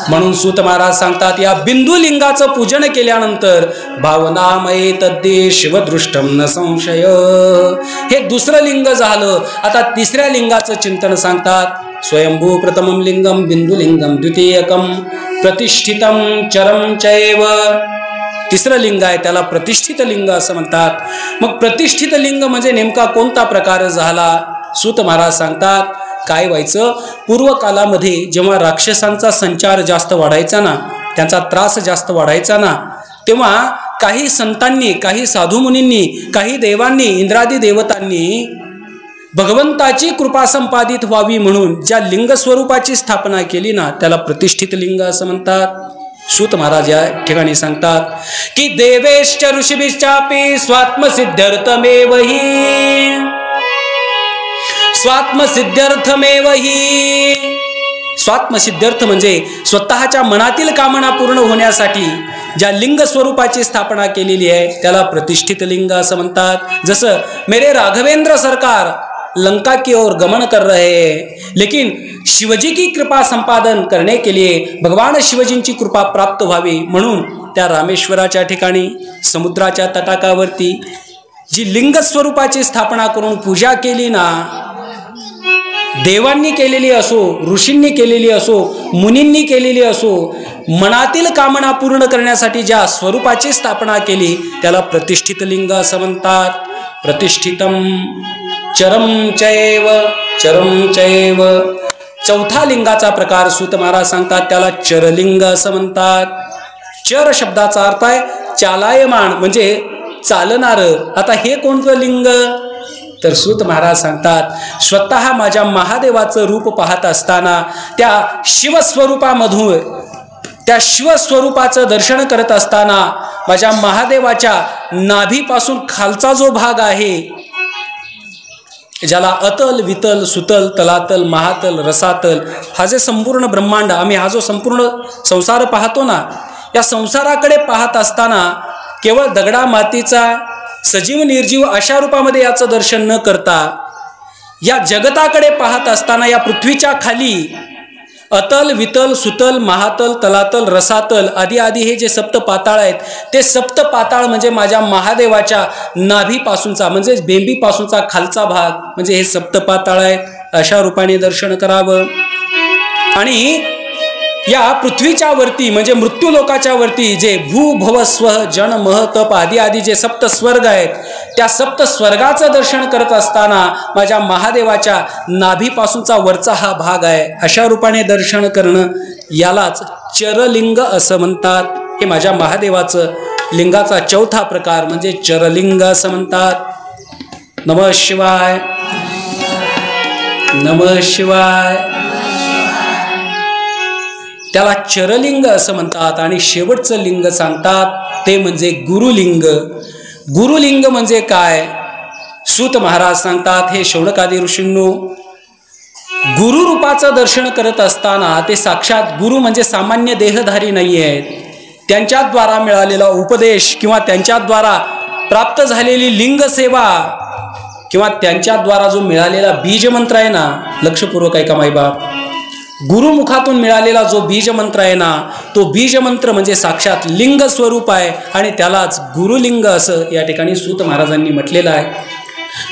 म्हणून सूत महाराज सांगतात, या बिंदुलिंगाचं पूजन केल्यानंतर भावनामये तद्दे शिवदृष्टम न संशय. हे दुसरं लिंग झालं. आता तिसऱ्या लिंगाचं चिंतन सांगतात. स्वयंभू प्रथमं लिंगम बिंदुलिंगम द्वितीयकम प्रतिष्ठितम चरम चैव. तिसरं लिंग आहे त्याला प्रतिष्ठित लिंग असं म्हणतात. मग प्रतिष्ठित लिंग म्हणजे नेमका कोणता प्रकार झाला? सूत महाराज सांगतात काय व्हायचं, पूर्वकालामध्ये जेव्हा राक्षसांचा संचार जास्त वाढायचा ना, त्यांचा त्रास जास्त वाढायचा ना, तेव्हा काही संतांनी, काही साधुमुनींनी, काही देवांनी, इंद्रादी देवतांनी भगवंताची कृपा संपादित व्हावी म्हणून ज्या लिंग स्वरूपाची स्थापना केली ना, त्याला प्रतिष्ठित लिंग असं म्हणतात. सूत महाराज या ठिकाणी सांगतात की देवेश्च ऋषिभिश्चापि स्वात्मसिद्ध्यर्थमेवहि, स्वात्मसिद्ध्यर्थमेवहि. स्वात्मसिद्ध्यर्थ म्हणजे स्वतःच्या मनातील कामना पूर्ण होण्यासाठी ज्या लिंग स्वरूपाची स्थापना केलेली आहे त्याला प्रतिष्ठित लिंग असं म्हणतात. जसं मेरे राघवेंद्र सरकार लंका की ओर गमन कर रहे हैं, लेकिन शिवजी की कृपा संपादन करने के लिए भगवान शिवजींची कृपा प्राप्त व्हावी म्हणून त्या रामेश्वराच्या ठिकाणी समुद्राच्या तटाकावरती जी लिंग स्वरूपाची स्थापना करून पूजा केली ना, देवांनी केलेली असो, ऋषींनी केलेली असो, मुनींनी केलेली असो, मनातील कामना पूर्ण करण्यासाठी ज्या स्वरूपाची स्थापना केली त्याला प्रतिष्ठित लिंग असं म्हणतात. प्रतिष्ठितम चरम चैव, चरम चैव. चौथा लिंगाचा प्रकार सूत महाराज सांगतात त्याला चरलिंग असं म्हणतात. चर शब्दाचा अर्थ आहे चालायमान म्हणजे चालणार. आता हे कोणतं लिंग, तर सूत महाराज सांगतात स्वतः माझ्या महादेवाचं रूप पाहत असताना त्या शिवस्वरूपामधून, त्या शिवस्वरूपाचं दर्शन करत असताना माझ्या महादेवाच्या नाभीपासून खालचा जो भाग आहे, ज्याला अतल, वितल, सुतल, तलातल, महातल, रसातल, हा जे संपूर्ण ब्रह्मांड, आम्ही हा जो संपूर्ण संसार पाहतो ना, या संसाराकडे पाहत असताना केवळ दगडा मातीचा सजीव निर्जीव अशा रूपामध्ये याचं दर्शन न करता या जगताकडे पाहत असताना या पृथ्वीच्या खाली अतल, वितल, सुतल, महातल, तलातल, रसातल आदी आदी हे जे सप्त पाताळ आहेत, ते सप्त पाताळ म्हणजे माझ्या महादेवाच्या नाभीपासूनचा म्हणजे बेंबीपासूनचा खालचा भाग म्हणजे हे सप्त पाताळ आहेत. अशा रूपाने दर्शन करावं. आणि या पृथ्वीच्या वरती म्हणजे मृत्यू लोकाच्या वरती जे भू भव स्व जन मह तप आदी आदी जे सप्त स्वर्ग आहेत, त्या सप्त स्वर्गाचं दर्शन करत असताना माझ्या महादेवाच्या नाभीपासूनचा वरचा हा भाग आहे. अशा रूपाने दर्शन करणं यालाच चरलिंग असं म्हणतात. हे माझ्या महादेवाचं लिंगाचा चौथा प्रकार म्हणजे चरलिंग असं म्हणतात. नमः शिवाय, नमः शिवाय. त्याला चरलिंग असं म्हणतात. आणि शेवटचं लिंग सांगतात ते म्हणजे गुरुलिंग. गुरुलिंग म्हणजे काय, सूत महाराज सांगतात हे शौनकादी ऋषींनो, गुरु रूपाचं दर्शन करत असताना ते साक्षात गुरु म्हणजे सामान्य देहधारी नाही आहेत. त्यांच्याद्वारा मिळालेला उपदेश किंवा त्यांच्याद्वारा प्राप्त झालेली लिंग सेवा किंवा त्यांच्याद्वारा जो मिळालेला बीजमंत्र आहे ना, लक्षपूर्वक ऐका माईबाप, गुरुमुखातून मिळालेला जो बीजमंत्र आहे ना, तो बीजमंत्र म्हणजे साक्षात लिंग स्वरूप आहे आणि त्यालाच गुरुलिंग असं या ठिकाणी सूत महाराजांनी म्हटलेलं आहे.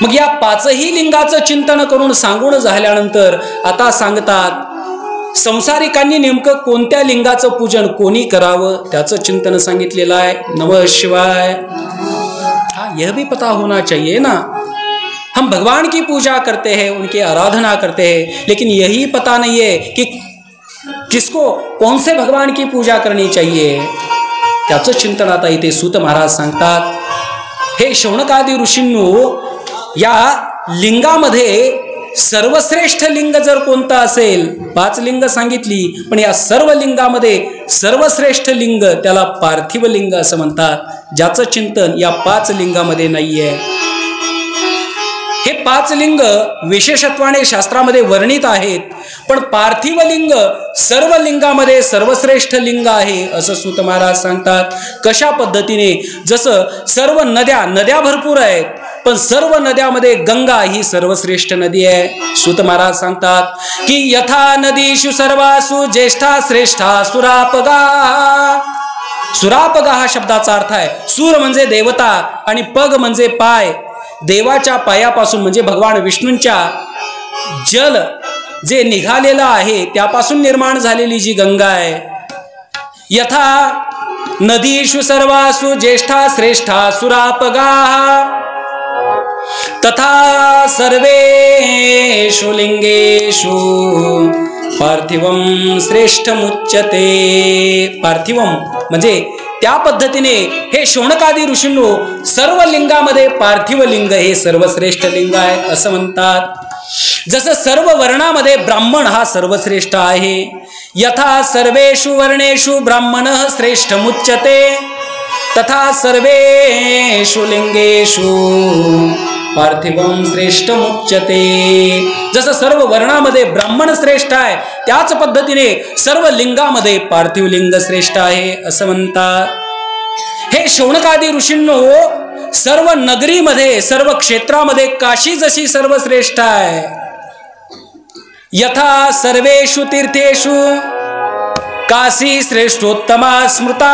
मग या पाचही लिंगाचं चिंतन करून सांगून झाल्यानंतर आता सांगतात संसारिकांनी नेमकं कोणत्या लिंगाचं पूजन कोणी करावं त्याचं चिंतन सांगितलेलं आहे. नमः शिवाय. हाँ, यह भी पता होना चाहिए ना, हम भगवान की पूजा करते हैं, उनकी आराधना करते हैं, लेकिन यही पता नहीं है कि किसको कौन से भगवान की पूजा करनी चाहिए. त्याचं चिंतन आता इथे सूत महाराज सांगतात. हे शौनकादी ऋषींनो, या लिंगामध्ये सर्वश्रेष्ठ लिंग जर कोणतं असेल, 5 लिंग सांगितली, पण या सर्व लिंगामध्ये सर्वश्रेष्ठ लिंग त्याला पार्थिव लिंग असं म्हणतात, ज्याचं चिंतन या 5 लिंगामध्ये नाहीये. हे 5 लिंग विशेषत्वाने शास्त्रामध्ये वर्णित आहेत, पण पार्थिव लिंग सर्व लिंगामध्ये सर्वश्रेष्ठ लिंग आहे असं सूत महाराज सांगतात. कशा पद्धतीने, जसं सर्व नद्या भरपूर आहेत, पण सर्व नद्यामध्ये गंगा ही सर्वश्रेष्ठ नदी आहे. सूत महाराज सांगतात की यथा नदीषु सर्वासु ज्येष्ठा श्रेष्ठा सुरापगा. सुरापगा हा शब्दाचा अर्थ आहे सूर म्हणजे देवता आणि पग म्हणजे पाय. देवाच्या पायापासून म्हणजे भगवान विष्णूंच्या जल जे निघालेलं आहे त्यापासून निर्माण झालेली जी गंगा आहे. यथा नदीषु सर्वासु ज्येष्ठा श्रेष्ठा सुरापगा तथा सर्वेषु लिंगेषु पार्थिवम श्रेष्ठमुच्यते. पार्थिवम म्हणजे त्या पद्धतीने हे शौनकादी ऋषींनो सर्व लिंगामध्ये पार्थिव लिंग हे सर्वश्रेष्ठ लिंग आहे असं म्हणतात. जसं सर्व वर्णामध्ये ब्राह्मण हा सर्वश्रेष्ठ आहे, यथा सर्वेषु वर्णेषु ब्राह्मणः श्रेष्ठमुच्यते तथा सर्वेषु लिंगेषु पार्थिवम श्रेष्ठमुच्यते. जसं सर्व वर्णामध्ये ब्राह्मण श्रेष्ठ आहे त्याच पद्धतीने सर्व लिंगामध्ये पार्थिव लिंग श्रेष्ठ आहे असं म्हणतात. हे शौनकादी ऋषींनो सर्व नगरीमध्ये सर्व क्षेत्रामध्ये काशी जशी सर्वश्रेष्ठ आहे, यथा सर्वेषु तीर्थेषु काशी श्रेष्ठोत्तमा स्मृता.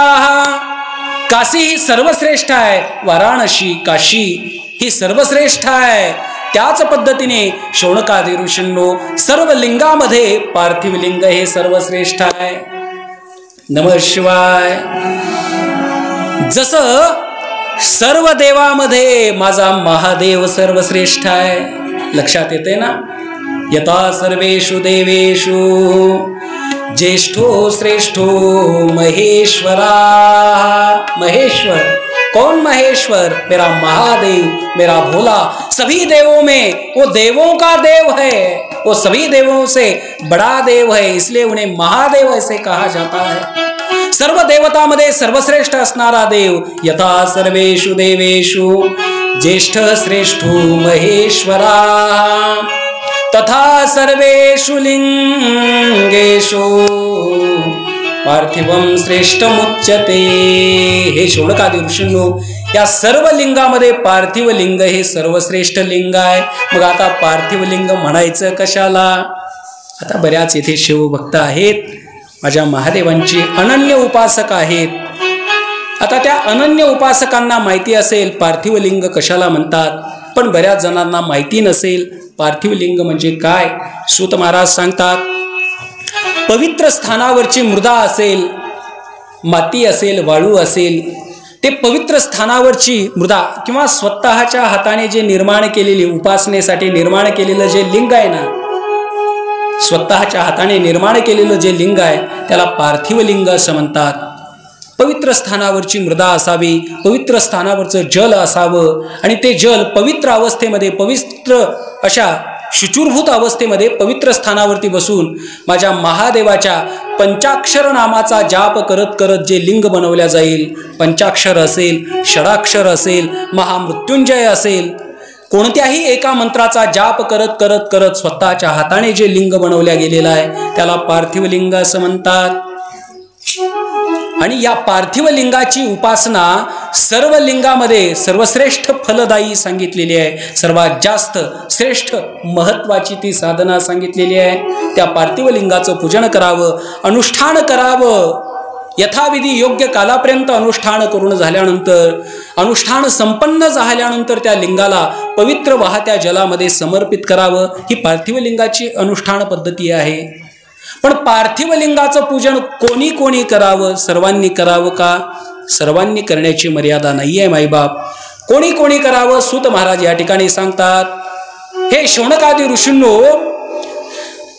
काशी ही सर्वश्रेष्ठ आहे, वाराणसी काशी ही सर्वश्रेष्ठ आहे. त्याच पद्धतीने शौनकादी ऋषींनो सर्व लिंगामध्ये पार्थिव लिंग हे सर्वश्रेष्ठ आहे. नमः शिवाय. जसं सर्व देवामध्ये माझा महादेव सर्वश्रेष्ठ आहे, लक्षात येते ना. यथा सर्वेषु देवेषु ज्येष्ठो श्रेष्ठो महेश्वरा. महेश्वर कौन महेश्वर? मेरा महादेव, मेरा भोला. सभी देवों में वो देवों का देव है, वो सभी देवों से बड़ा देव है, इसलिए उन्हें महादेव ऐसे कहा जाता है. सर्व देवतामध्ये सर्वश्रेष्ठ असणारा देव. यथा सर्वेषु देवेषु ज्येष्ठ श्रेष्ठो महेश्वरा तथा सर्वेषु लिंगेषु पार्थिवम श्रेष्ठमुच्यते. हे शौनकादी ऋषींनो या सर्व लिंगामध्ये पार्थिव लिंग हे सर्वश्रेष्ठ लिंग आहे. मग आता पार्थिव लिंग म्हणायचं कशाला? आता बऱ्याच येथे शिवभक्त आहेत, माझ्या महादेवांची अनन्य उपासक आहेत. आता त्या अनन्य उपासकांना माहिती असेल पार्थिव लिंग कशाला म्हणतात, पण बऱ्याच जणांना माहिती नसेल पार्थिव लिंग म्हणजे काय. सूत महाराज सांगतात, पवित्र स्थानावरची मृदा असेल, माती असेल, वाळू असेल, ते पवित्र स्थानावरची मृदा किंवा स्वतःच्या हाताने जे निर्माण केलेली उपासनेसाठी निर्माण केलेलं जे लिंग आहे ना, स्वतःच्या हाताने निर्माण केलेलं जे लिंग आहे त्याला पार्थिव लिंग असं म्हणतात. पवित्र स्थानावरची मृदा असावी, पवित्र स्थानावरचं जल असावं आणि ते जल पवित्र अवस्थेमध्ये, पवित्र अशा शुचिर्भूत अवस्थेमध्ये पवित्र स्थानावरती बसून माझ्या महादेवाच्या पंचाक्षर नामाचा जाप करत करत जे लिंग बनवल्या जाईल, पंचाक्षर असेल, षडाक्षर असेल, महामृत्युंजय असेल, कोणत्याही एका मंत्राचा जाप करत करत करत स्वतःच्या हाताने जे लिंग बनवल्या गेलेलं आहे त्याला पार्थिव लिंग असं म्हणतात. आणि या पार्थिव लिंगाची उपासना सर्व लिंगामध्ये सर्वश्रेष्ठ फलदायी सांगितलेली आहे. सर्वात जास्त श्रेष्ठ महत्वाची ती साधना सांगितलेली आहे. त्या पार्थिव लिंगाचं पूजन करावं, अनुष्ठान करावं. यथाविधी योग्य कालापर्यंत अनुष्ठान करून झाल्यानंतर, अनुष्ठान संपन्न झाल्यानंतर त्या लिंगाला पवित्र वाहत्या जलामध्ये समर्पित करावं. ही पार्थिव लिंगाची अनुष्ठान पद्धती आहे. पण पार्थिव लिंगाचं पूजन कोणी कोणी करावं? सर्वांनी करावं का? सर्वांनी करण्याची मर्यादा नाही आहे माईबाप. कोणी कोणी करावं? सूत महाराज या ठिकाणी सांगतात, हे शौनकादी ऋषींनो,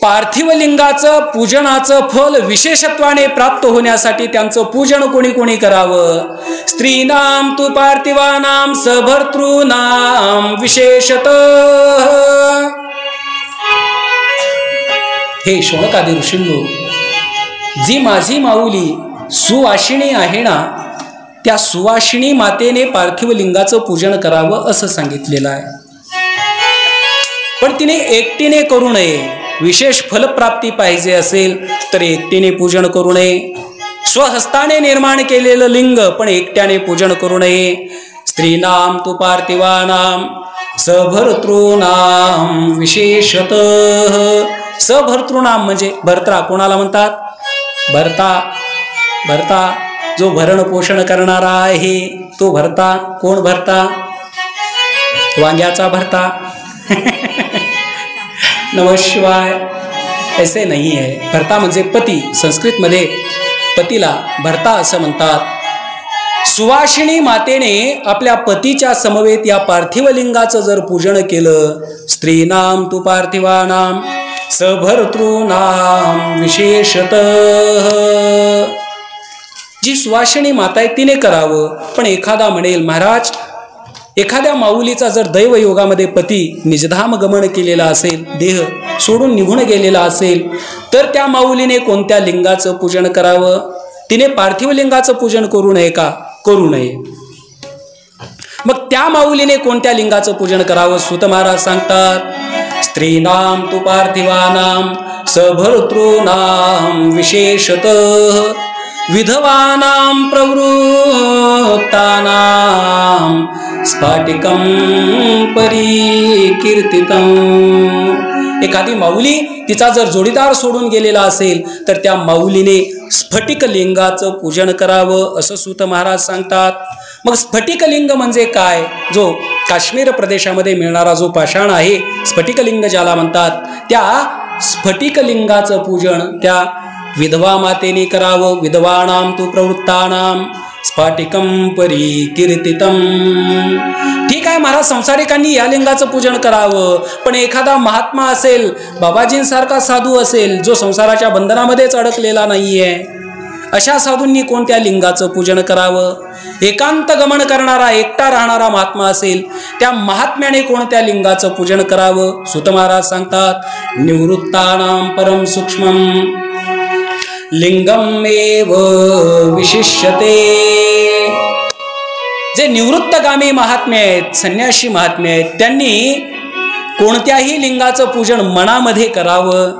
पार्थिव लिंगाचं पूजनाचं फल विशेषत्वाने प्राप्त होण्यासाठी त्यांचं पूजन कोणी कोणी करावं? स्त्रीनाम तु पार्थिवानाम सभर्तॄणाम विशेषतः. हे शौनकादी ऋषींनो, जी माझी माऊली सुवासिनी आहे ना, त्या सुवासिनी मातेने पार्थिव लिंगाचं पूजन करावं असं सांगितलेलं आहे. पण तिने एकटीने करू नये. विशेष फलप्राप्ती पाहिजे असेल तर एकटीने पूजन करू नये. स्वहस्ताने निर्माण केलेलं लिंग पण एकट्याने पूजन करू नये. स्त्रीनाम तु पार्थिवानाम सभर्तॄणाम विशेषतः. सभर्तृनाम म्हणजे भर्ता. कोणाला म्हणतात? भर्ता. भर्ता जो भरण पोषण करणारा आहे तो भर्ता. कोण भर्ता? वांग्याचा भर्ता. नमः शिवाय. ऐसे नाही आहे. भर्ता म्हणजे पती. संस्कृतमध्ये पतीला भर्ता असं म्हणतात. सुवासिनी मातेने आपल्या पतीच्या समवेत या पार्थिव लिंगाचं जर पूजन केलं, स्त्रीनाम तु पार्थिवानाम सभर्तॄणाम विशेषतः, जी सुवासिनी माता आहे तिने करावं. पण एखादा म्हणेल महाराज, एखाद्या माऊलीचा जर दैवयोगामध्ये पती निजधाम गमन केलेला असेल, देह सोडून निघून गेलेला असेल, तर त्या माऊलीने कोणत्या लिंगाचं पूजन करावं? तिने पार्थिव लिंगाचं पूजन करू नये का? करू नये. मग त्या माऊलीने कोणत्या लिंगाचं पूजन करावं? सूत महाराज सांगतात, स्त्रीनाम तु पार्थिवानाम सभर्तॄणाम विशेषतः विधवानां प्रवृत्तानां स्फाटिकं परिकीर्तितं. एखादी माऊली तिचा जर जोडीदार सोडून गेलेला असेल तर त्या माऊलीने स्फटिक लिंगाचं पूजन करावं असं सूत महाराज सांगतात. मग स्फटिक लिंग म्हणजे काय? जो काश्मीर प्रदेशामध्ये मिळणारा जो पाषाण आहे, स्फटिकलिंग ज्याला म्हणतात, त्या स्फटिकलिंगाचं पूजन त्या विधवा मातेने करावं. विधवानां तु प्रवृत्तानां स्फाटिकं परिकीर्तितं. ठीक आहे महाराज, संसारिकांनी या लिंगाचं पूजन करावं. पण एखादा महात्मा असेल, बाबाजींसारखा साधू असेल, जो संसाराच्या बंधनामध्येच अडकलेला नाहीये, अशा साधूंनी कोणत्या लिंगाचं पूजन करावं? एकांत गमन करणारा, एकटा राहणारा महात्मा असेल, त्या महात्म्याने कोणत्या लिंगाचं पूजन करावं? सूत महाराज सांगतात, निवृत्तानां परम सूक्ष्मं लिंगमेव विशिष्यते. जे निवृत्तगामी महात्मे आहेत, संन्यासी महात्मे आहेत, त्यांनी कोणत्याही लिंगाचं पूजन मनामध्ये करावं.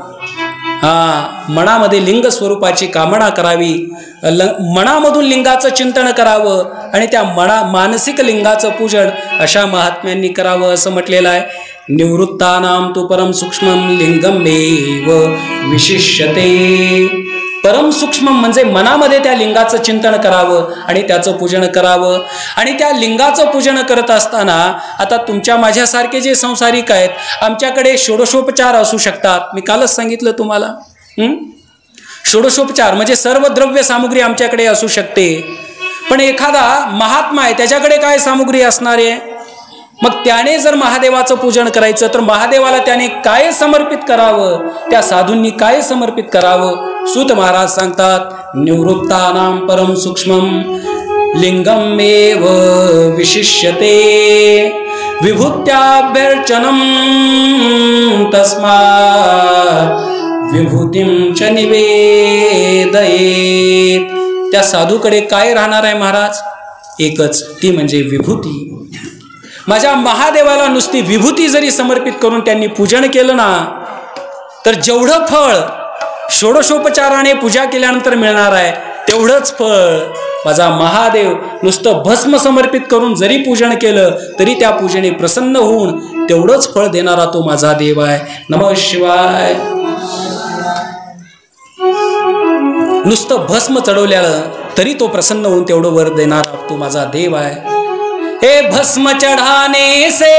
मनामध्ये लिंग स्वरूपाची कामना करावी, मनामधून लिंगाचं चिंतन करावं आणि त्या मानसिक लिंगाचं पूजन अशा महात्म्यांनी करावं असं म्हटलेलं आहे. निवृत्तानां तु परम सूक्ष्मं लिंगमेव विशिष्यते. परम सूक्ष्म म्हणजे मनामध्ये त्या लिंगाचं चिंतन करावं आणि त्याचं पूजन करावं. आणि त्या लिंगाचं पूजन करत असताना आता तुमच्या माझ्यासारखे जे संसारिक आहेत, आमच्याकडे षोडशोपचार असू शकतात. मी कालच सांगितलं तुम्हाला, षोडशोपचार म्हणजे सर्व द्रव्य सामुग्री आमच्याकडे असू शकते. पण एखादा महात्मा आहे, त्याच्याकडे काय सामुग्री असणार आहे? मग त्याने जर महादेवाचं पूजन करायचं तर महादेवाला त्याने काय समर्पित करावं? त्या साधूंनी काय समर्पित करावं? सूत महाराज सांगतात, निवृत्तानां परम सूक्ष्मं लिंगमेव विशिष्यते विभूत्याभ्यर्चनं तस्मात् विभूतिं च निवेदयेत्. त्या साधूकडे काय राहणार आहे महाराज? एकच, ती म्हणजे विभूती. माझ्या महादेवाला नुसती विभूती जरी समर्पित करून त्यांनी पूजन केलं ना, तर जेवढं फळ षोडशोपचाराने पूजा केल्यानंतर मिळणार आहे तेवढंच फळ माझा महादेव नुसतं भस्म समर्पित करून जरी पूजन केलं तरी त्या पूजेने प्रसन्न होऊन तेवढंच फळ देणारा तो माझा देव आहे. नमः शिवाय. नुसतं भस्म चढवल्यानं तरी तो प्रसन्न होऊन तेवढं वर देणारा तो माझा देव आहे. हे भस्म चढ़ाने से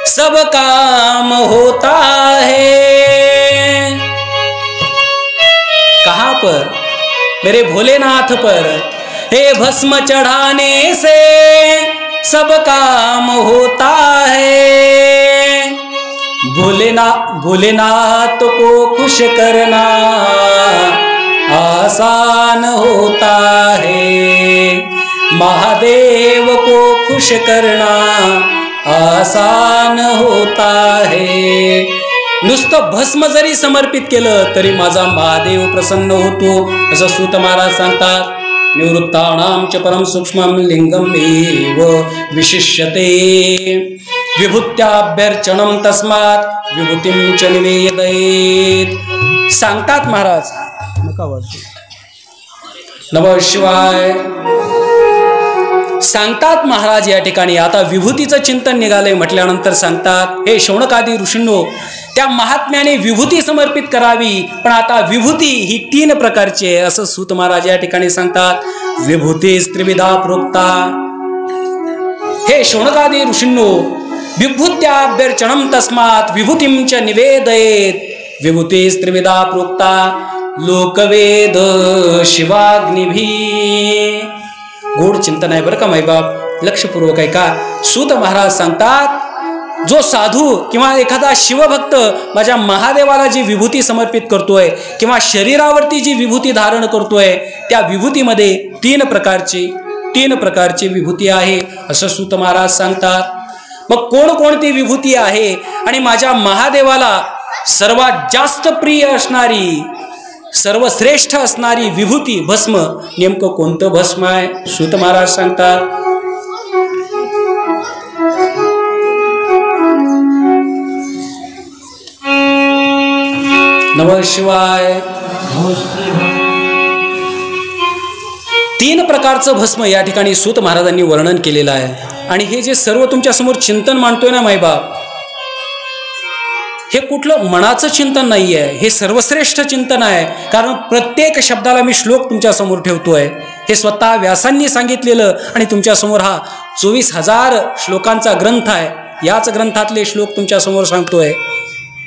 सब काम होता है. कहाँ पर? मेरे भोलेनाथ पर. हे भस्म चढ़ाने से सब काम होता है. भोलेनाथ को खुश करना आसान होता है. महादेव को खुश करना आसान होता है. नुसतं भस्म जरी समर्पित केलं तरी माझा महादेव प्रसन्न होतो असं सूत महाराज सांगतात. निवृत्तानां च परम सूक्ष्मं लिंगमेव विशिष्यते विभूत्याभ्यर्चनं तस्मात् विभूतिं च निवेदयेत्. सांगतात महाराज. नका वाचू. नमः शिवाय. सांगतात महाराज या ठिकाणी. आता विभूतीचं चिंतन निघालंय म्हटल्यानंतर सांगतात, हे शौनकादी ऋषींनो, त्या महात्म्याने विभूती समर्पित करावी. पण आता विभूती ही 3 प्रकारची आहे असं सूत महाराज या ठिकाणी सांगतात. विभूती त्रिविधा प्रोक्ता. हे शौनकादी ऋषींनो, विभूत्याभ्यर्चनं तस्मात् विभूतिं च निवेदयेत्. विभूती त्रिविधा प्रोक्ता. लोकवेद शिवाग्निभी. गोड चिंतन आहे बरं का मायबाप, लक्षपूर्वक आहे का. सूत महाराज सांगतात, जो साधू किंवा एखादा शिवभक्त माझ्या महादेवाला जी विभूती समर्पित करतोय किंवा शरीरावरती जी विभूती धारण करतोय, त्या विभूतीमध्ये तीन प्रकारची विभूती आहे असं सूत महाराज सांगतात. मग कोणकोणती विभूती आहे आणि माझ्या महादेवाला सर्वात जास्त प्रिय असणारी, सर्वश्रेष्ठ असणारी विभूती भस्म नेमकं कोणतं भस्म आहे? सूत महाराज सांगतात, नमः शिवाय. तीन प्रकारचं भस्म या ठिकाणी सूत महाराजांनी वर्णन केलेलं आहे. आणि हे जे सर्व तुमच्या समोर चिंतन मांडतोय ना मायबाप, हे कुठलं मनाचं चिंतन नाही आहे, हे सर्वश्रेष्ठ चिंतन आहे. कारण प्रत्येक शब्दाला मी श्लोक तुमच्या समोर ठेवतोय. हे स्वतः व्यासांनी सांगितलेलं आणि तुमच्या समोर हा 24,000 श्लोकांचा ग्रंथ आहे. याच ग्रंथातले श्लोक तुमच्या समोर सांगतोय.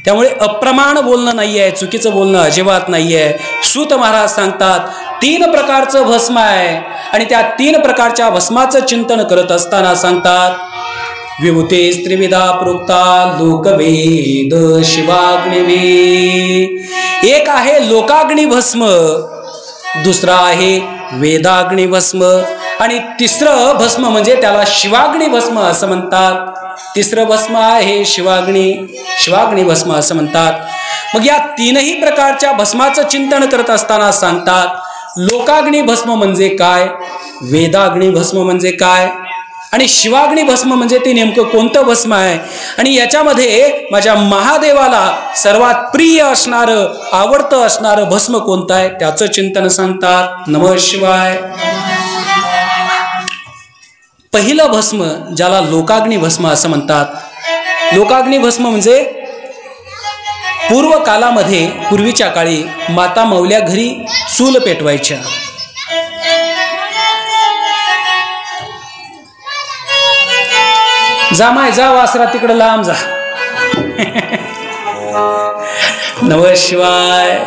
त्यामुळे अप्रमाण बोलणं नाही आहे, चुकीचं बोलणं अजिबात नाही आहे. सूत महाराज सांगतात, तीन प्रकारचं भस्म आहे आणि त्या तीन प्रकारच्या भस्माचं चिंतन करत असताना सांगतात, विभूते त्रिविधा प्रोक्ता लोकवेद शिवाग्निवे. एक आहे लोकाग्नी भस्म, दुसरा आहे वेदाग्नी भस्म आणि तिसरं भस्म म्हणजे त्याला शिवाग्नी भस्म असं म्हणतात. तिसरं भस्म आहे शिवाग्नी भस्म असं म्हणतात. मग या तीनही प्रकारच्या भस्माचं चिंतन करत असताना सांगतात, लोकाग्नी भस्म म्हणजे काय, वेदाग्नी भस्म म्हणजे काय आणि शिवाग्नी भस्म म्हणजे ते नेमकं कोणतं भस्म आहे. आणि याच्यामध्ये माझ्या महादेवाला सर्वात प्रिय असणारं, आवडतं असणारं भस्म कोणतं आहे त्याचं चिंतन सांगतात. नमः शिवाय. पहिलं भस्म ज्याला लोकाग्नी भस्म असं म्हणतात. लोकाग्नी भस्म म्हणजे पूर्व कालामध्ये, पूर्वीच्या काळी माता मौल्या घरी चूल पेटवायच्या. जा माय जा वासरा तिकडं लांब जा. नमः शिवाय.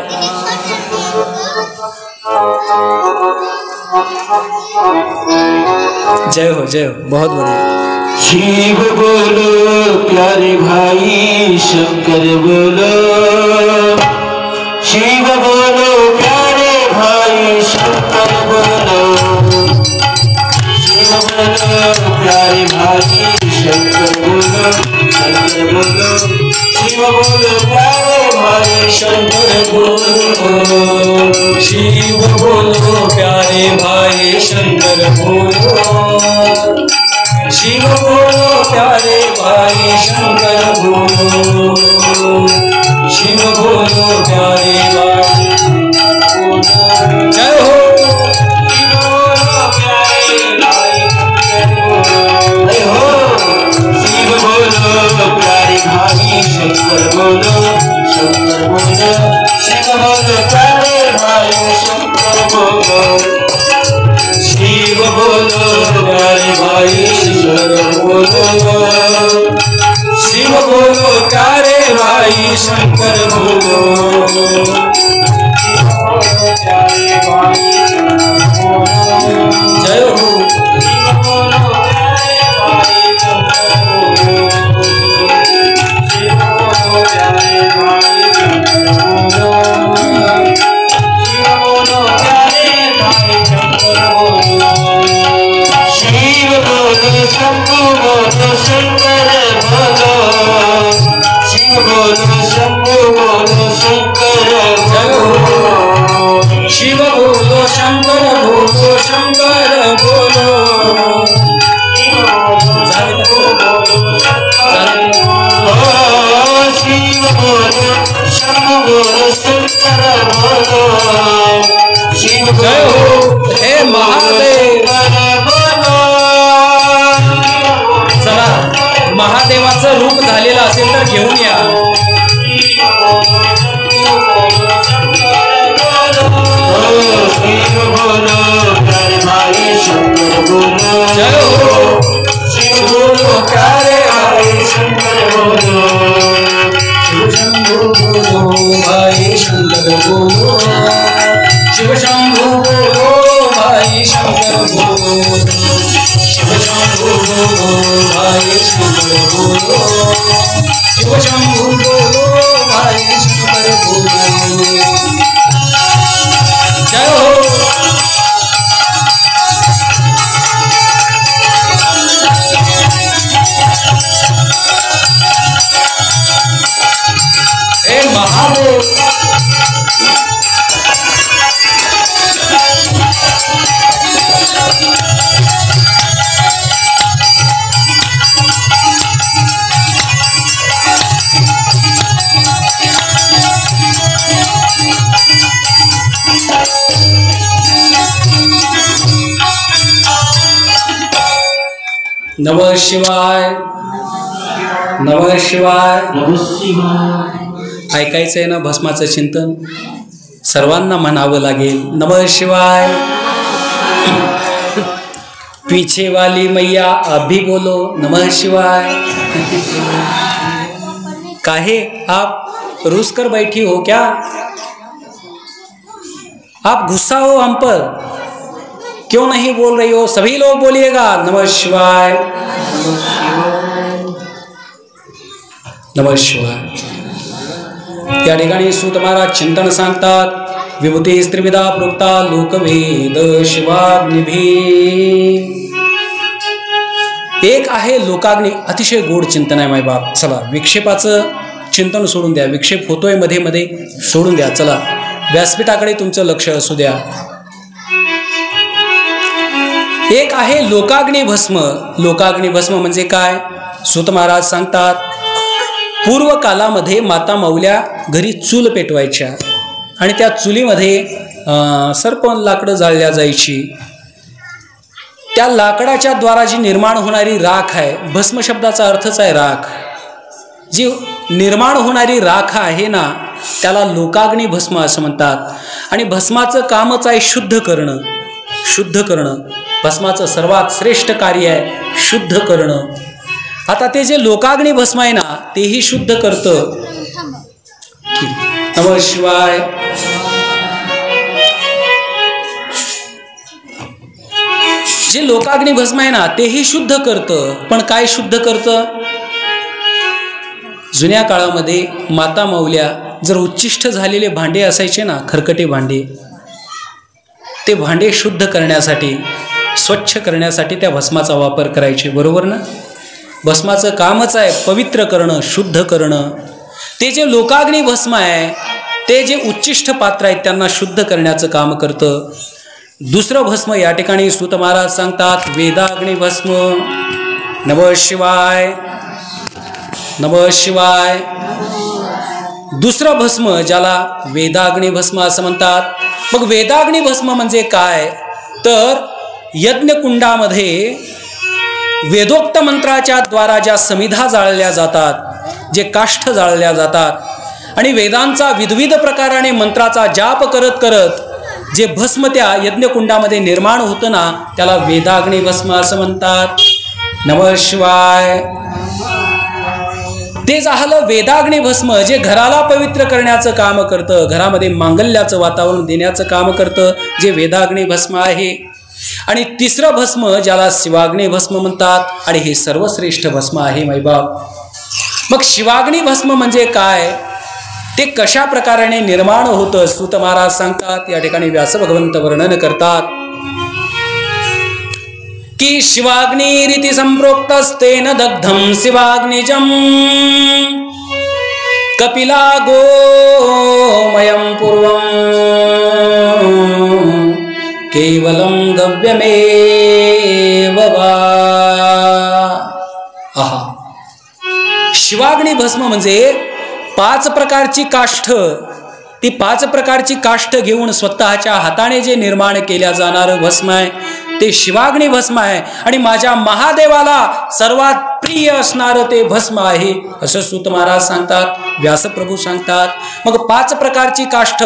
जय हो बहुत बढ़िया. शिव बोलो प्यारे भाई, शंकर बोलो. शिव बोलो प्यारे भाई, शंकर बोलो. शिव बोलो प्यारे भाई, शंकर बोलो. शंकर बोलो. शिव बोलो प्यारे भाई, शंकर बोलो. शिव बोलो प्यारे भाई शंकर बोलो. शिव बोलो प्यारे भाई शंकर बोलो. शिव बोलो प्यारे भाई. जय हो. शिव बोलो प्यारे भाई, शंकर बोलो. जय हो. शिव बोलो प्यारे भाई, शंकर बोलो. शंकर बोलो. शिव बोलो प्यारे भाई, शंकर बोलो. शिव बोलो प्यारे भाई, शंकर बोलो. शिव बोलो प्यारे भाई शंकर बोलो. प्यारे भाई, जय हो. शिव बोलो प्यारे भाई, शंकर बोलो. शिव बोलो प्यारे भाई, शंकर बोलो. शिव बोलो प्यारे भाई, शंकर बोलो. शिव बोलो शंभु बोलो शंकर बोलो. शिव बोलो शंभु बोलो शंकर बोलो. शिव बोलो शंकर बोलो शंकर बोलो. शिव बोलो शंभु बोलो शंकर बोलो. शिव जय हो. हे महादेव. चला, महादेवाचं रूप झालेलं असेल तर घेऊन या. शिव बोलो प्यारे भाई, शंकर बोलो. जय हो. शिव बोलो प्यारे भाई, शंकर बोलो. शंकर बोलो भाई शंकर बोलो. जय हो. हे महादेव. नमः शिवाय. नमः शिवाय. ऐकायचंय ना भस्माचं चिंतन? सर्वांना म्हणावं लागेल नमः शिवाय. पीछे वाली मैया अभी बोलो नमः शिवाय. काहे आप रूस कर बैठी हो क्या? आप गुस्सा हो हम पर? क्यों नहीं बोल रही हो? सभी लोग बोलिएगा नमः शिवाय. नमः शिवाय. या ठिकाणी सूत महाराज चिंतन सांगतात. विभूती त्रिविधा प्रोक्ता लोकवेद शिवाग्निभी. एक आहे लोकाग्नी. अतिशय गोड चिंतन आहे माय बाप. चला विक्षेपाचं चिंतन सोडून द्या. विक्षेप होतोय मध्ये मध्ये, सोडून द्या. चला व्यासपीठाकडे तुमचं लक्ष असू द्या. एक आहे लोकाग्नी भस्म. लोकाग्नी भस्म म्हणजे काय? सूत महाराज सांगतात, पूर्व कालामध्ये माता माऊल्या घरी चूल पेटवायच्या आणि त्या चुलीमध्ये सरपण लाकडं जाळल्या जायची. त्या लाकडाच्या द्वारा जी निर्माण होणारी राख आहे, भस्म शब्दाचा अर्थच आहे राख. जी निर्माण होणारी राख आहे ना, त्याला लोकाग्नी भस्म असं म्हणतात. आणि भस्माचं कामच आहे शुद्ध करणं. शुद्ध करणं भस्माचं सर्वात श्रेष्ठ कार्य आहे, शुद्ध करणं. आता ते जे लोकाग्नी भस्म आहे ना, तेही शुद्ध करतं. नमः शिवाय. जे लोकाग्नी भस्म आहे ना, तेही शुद्ध करतं. पण काय शुद्ध करतं? जुन्या काळामध्ये माता माऊल्या जर उच्चिष्ट झालेले भांडे असायचे ना, खरकटे भांडे, ते भांडे शुद्ध करण्यासाठी, स्वच्छ करण्यासाठी त्या भस्माचा वापर करायचे. बरोबर ना? भस्माचं कामच आहे पवित्र करणं, शुद्ध करणं. ते जे लोकाग्नी भस्म आहे, ते जे उच्चिष्ट पात्र आहेत त्यांना शुद्ध करण्याचं काम करतं. दुसरं भस्म या ठिकाणी सूत महाराज सांगतात, वेदाग्नी भस्म. नमः शिवाय. नमः शिवाय. दुसरं भस्म ज्याला वेदाग्नी भस्म असं म्हणतात. मग वेदाग्नी भस्म म्हणजे काय? तर यज्ञकुंडामध्ये वेदोक्त मंत्राच्या द्वारा ज्या समिधा जाळल्या जातात, जे काष्ठ जाळल्या जातात आणि वेदांचा विविध प्रकाराने मंत्राचा जाप करत करत जे भस्म त्या यज्ञकुंडामध्ये निर्माण होतं ना, त्याला वेदाग्नी भस्म असं म्हणतात. नमः शिवाय. ते झालं वेदाग्नी भस्म, जे घराला पवित्र करण्याचं काम करतं, घरामध्ये मांगल्याचं वातावरण देण्याचं काम करतं, जे वेदाग्नी भस्म आहे. आणि तिसरं भस्म ज्याला शिवाग्नी भस्म म्हणतात, आणि हे सर्वश्रेष्ठ भस्म आहे माईबाप. मग शिवाग्नी भस्म म्हणजे काय? ते कशा प्रकाराने निर्माण होतं? सूत महाराज सांगतात. या ठिकाणी व्यास भगवंत वर्णन करतात की शिवाग्नी रीती संप्रोक्तस्तेन दग्धम शिवाग्निजम कपिला गोमयं पूर्वं केवलं गव्यमेव वा. आहा. शिवाग्नी भस्म म्हणजे 5 प्रकारची काष्ठ. ती 5 प्रकारची काष्ठ घेऊन स्वतःच्या हाताने जे निर्माण केल्या जाणारं भस्म आहे, ते शिवाग्नी भस्म आहे. आणि माझ्या महादेवाला सर्वात प्रिय असणारं ते भस्म आहे असं सूत महाराज सांगतात, व्यासप्रभू सांगतात. मग 5 प्रकारची काष्ठ,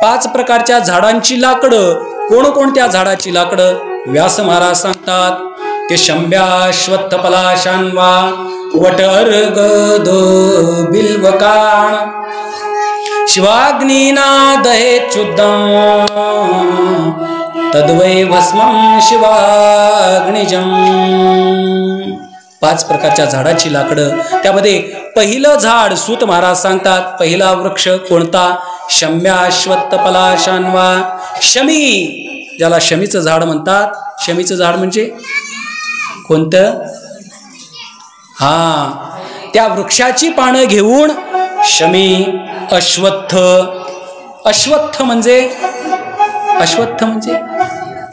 5 प्रकारच्या झाडांची लाकडं. कोणकोणत्या झाडाची लाकडं? व्यास महाराज सांगतात ते शंभ्याश्वत्थ पलाशान्वा वटर्गद बिल्वकाण शिवाग्निना दहेच्युद्धं तद्वै भस्मं शिवाग्निजम्. 5 प्रकारच्या झाडाची लाकडं. त्यामध्ये पहिलं झाड सूत महाराज सांगतात, पहिला वृक्ष कोणता? शम्या अश्वत्थ पलाशान्वा. शमी, ज्याला शमीचं झाड म्हणतात. शमीचं झाड म्हणजे कोणतं? त्या वृक्षाची पानं घेऊन शमी. अश्वत्थ, अश्वत्थ म्हणजे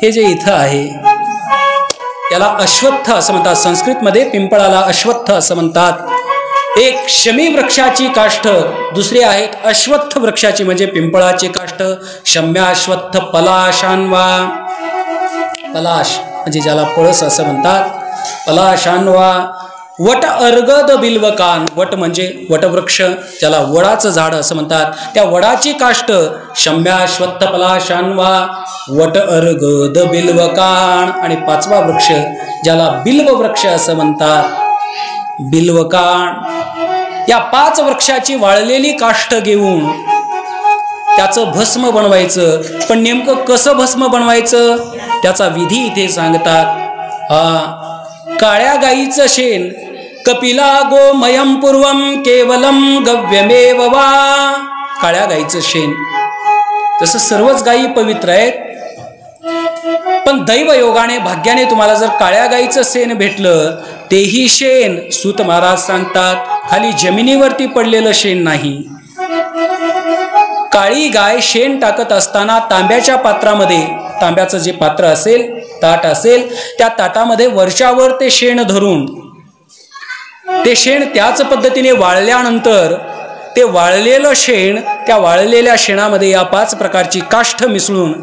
हे जे इथं आहे याला अश्वत्थ असं म्हणतात. संस्कृतमध्ये पिंपळाला अश्वत्थ असं म्हणतात. एक शमी वृक्षाची काष्ठ, दुसरी आहेत अश्वत्थ वृक्षाची म्हणजे पिंपळाची काष्ठ. शम्या अश्वत्थ पलाशान्वा. पलाश म्हणजे ज्याला पळस असं म्हणतात. पलाशान्वा. वट अर्गद बिल्वकान. वट म्हणजे वटवृक्ष, ज्याला वडाचं झाड असं म्हणतात. त्या वडाची काष्ट शम्या अश्वत्थ पलाशान्वा. वट अर्गद बिल्वकान. आणि 5वा वृक्ष ज्याला बिल्व वृक्ष असं म्हणतात. बिल्वकान. या 5 वृक्षाची वाळलेली काष्ठ घेऊन त्याचं भस्म बनवायचं. पण नेमकं कसं भस्म बनवायचं त्याचा विधी इथे सांगतात. काळ्या गाईचं शेण. कपिला गोमयम पूर्वम केवलम गव्यमेव वा. काळ्या गाईचं शेण. तसं सर्वच गायी पवित्र आहेत, पण दैवयोगाने भाग्याने तुम्हाला जर काळ्या गाईचं शेण भेटलं, तेही शेण सूत महाराज सांगतात खाली जमिनीवरती पडलेलं शेण नाही. काळी गाय शेण टाकत असताना तांब्याच्या पात्रामध्ये, तांब्याचं जे पात्र असेल, ताट असेल, त्या ताटामध्ये वरच्यावर ते शेण धरून ते शेण त्याच पद्धतीने वाळल्यानंतर ते वाळलेलं शेण, त्या वाळलेल्या शेणामध्ये या 5 प्रकारची काष्ठ मिसळून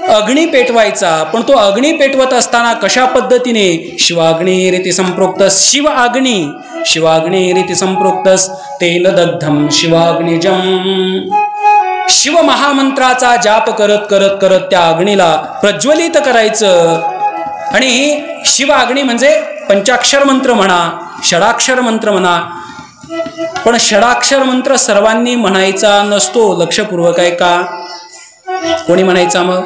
अग्नी पेटवायचा. पण तो अग्नी पेटवत असताना कशा पद्धतीने? शिवाग्नी रीती संप्रोक्त. शिव अग्नी, शिवाग्नी रीती संप्रोक्त. तेन दग्धम शिवाग्निजम. शिव महामंत्राचा जाप करत करत करत त्या अग्नीला प्रज्वलित करायचं. आणि शिव अग्नी म्हणजे पंचाक्षर मंत्र म्हणा, षडाक्षर मंत्र म्हणा, पण षडाक्षर मंत्र सर्वांनी म्हणायचा नसतो. लक्षपूर्वक आहे का? कोणी म्हणायचा? मग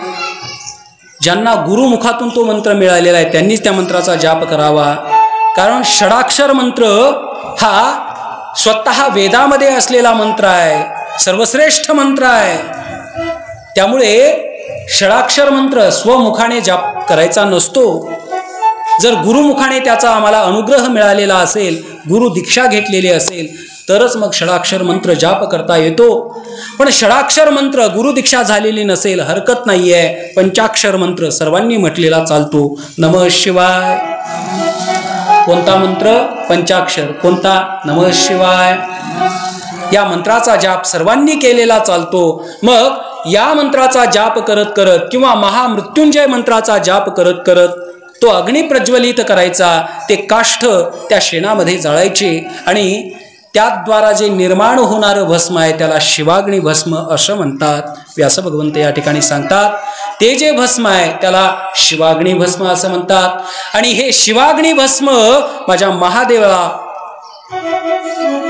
ज्यांना गुरुमुखातून तो मंत्र मिळालेला आहे त्यांनीच त्या मंत्राचा जाप करावा. कारण षडाक्षर मंत्र हा स्वतः वेदामध्ये असलेला मंत्र आहे, सर्वश्रेष्ठ मंत्र आहे. त्यामुळे षडाक्षर मंत्र स्वमुखाने जाप करायचा नसतो. जर गुरुमुखाने त्याचा आम्हाला अनुग्रह मिळालेला असेल, गुरु दीक्षा घेतलेली असेल, तरच मग षडाक्षर मंत्र जाप करता येतो. पण षडाक्षर मंत्र गुरु दीक्षा झालेली नसेल हरकत नाहीये, पंचाक्षर मंत्र सर्वांनी म्हटलेला चालतो. नमः शिवाय. कोणता मंत्र? पंचाक्षर. कोणता? नमः शिवाय. या मंत्राचा जाप सर्वांनी केलेला चालतो. मग या मंत्राचा जाप करत करत किंवा महामृत्युंजय मंत्राचा जाप करत करत तो अग्नी प्रज्वलित करायचा. ते काष्ठ त्या शेणामध्ये जाळायचे आणि त्याद्वारा जे निर्माण होणारं भस्म आहे त्याला शिवाग्नी भस्म असं म्हणतात. व्यास भगवंत या ठिकाणी सांगतात ते जे भस्म आहे त्याला शिवाग्नी भस्म असं म्हणतात. आणि हे शिवाग्नी भस्म माझ्या महादेवाला,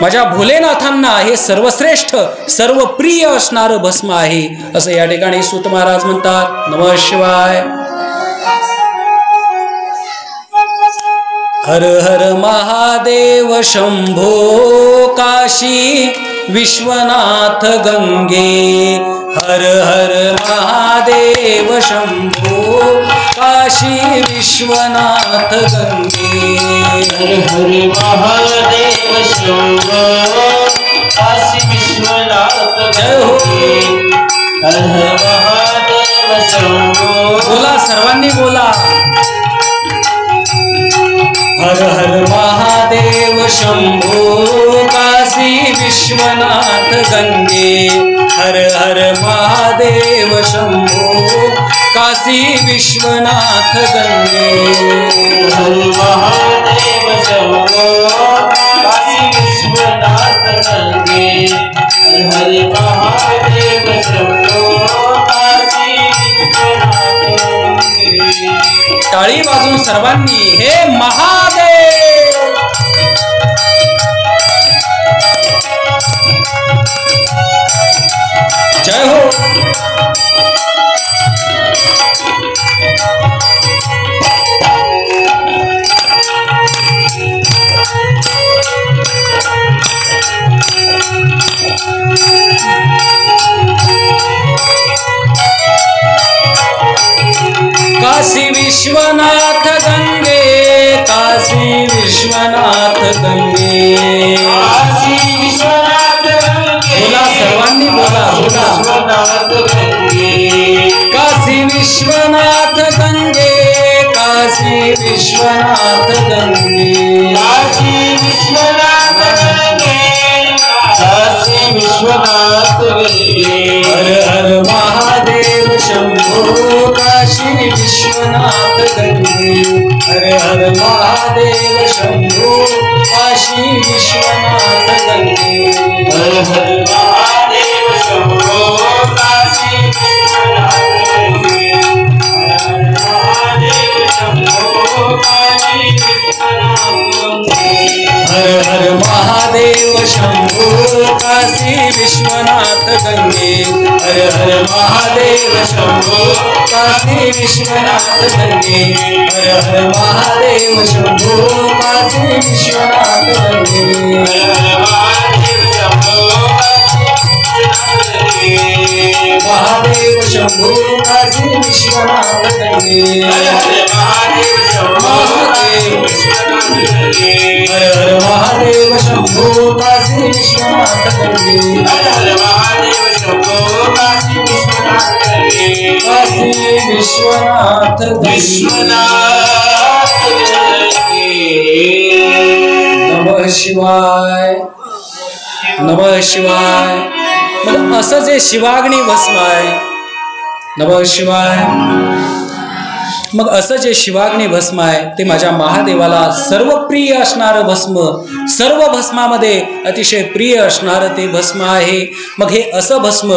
माझ्या भोलेनाथांना हे सर्वश्रेष्ठ सर्व प्रिय असणारं भस्म आहे असं या ठिकाणी सूत महाराज म्हणतात. नमः शिवाय. हर हर महादेव शंभो काशी विश्वनाथ गंगे. हर हर महादेव शंभो काशी विश्वनाथ गंगे. हर हर महादेव शंभो काशी विश्वनाथ गंगे. हर हर महादेव शंभो. बोला, सर्वांनी बोला. हर हर महादेव शंभो काशी विश्वनाथ गंगे. हर हर महादेव शंभो काशी विश्वनाथ गंगे. हर महादेव शंभो काशी विश्वनाथ गंगे. हर महादेव शंभो काशी विश्वनाथ गंगे. टाळी वाजून सर्वांनी हे महादेव. जय हो. काशी विश्वनाथ गंगे, काशी विश्वनाथ गंगे, काशी विश्वनाथ गंगे, बोला सर्वांनी बोला बोला, विश्वनाथ गंगे, काशी विश्वनाथ गंगे, काशी विश्वनाथ गंगे, काशी विश्वनाथ गंगे, काशी विश्वनाथ गंगे, हर हर महादेव शंभो, काशी विश्वनाथ गंगे, हर हर महादेव शंभो, काशी विश्वनाथ गंगे, हर हर महादेव शंभो, काशी विश्वनाथ गंगे, हर हर महादेव शंभो, काशी विश्वनाथ गंगे, हर हर महादेव शंभो, काशी विश्वनाथ गंगे, हर हर महादेव शंभो, काशी विश्वनाथ गंगे, हर हर महादेव शंभो, महादेव शंभो, काशी विश्वनाथ गंगे, हर हर महादेव शंभो, काशी विश्वनाथ गंगे, हर हर महादेव शंभो, काशी विश्वनाथ गंगे, हर हर महादेव शंभो, काशी विश्वनाथ गंगे, काशी विश्वनाथ विश्वनाथ गंगे। नमः शिवाय, नमः शिवाय. मग असं जे शिवाग्नी भस्म आहे, नमः शिवाय, मग असं जे शिवाग्नी भस्म आहे ते माझ्या महादेवाला सर्व प्रिय असणारं भस्म, सर्व भस्मामध्ये अतिशय प्रिय असणारं ते भस्म आहे. मग हे असं भस्म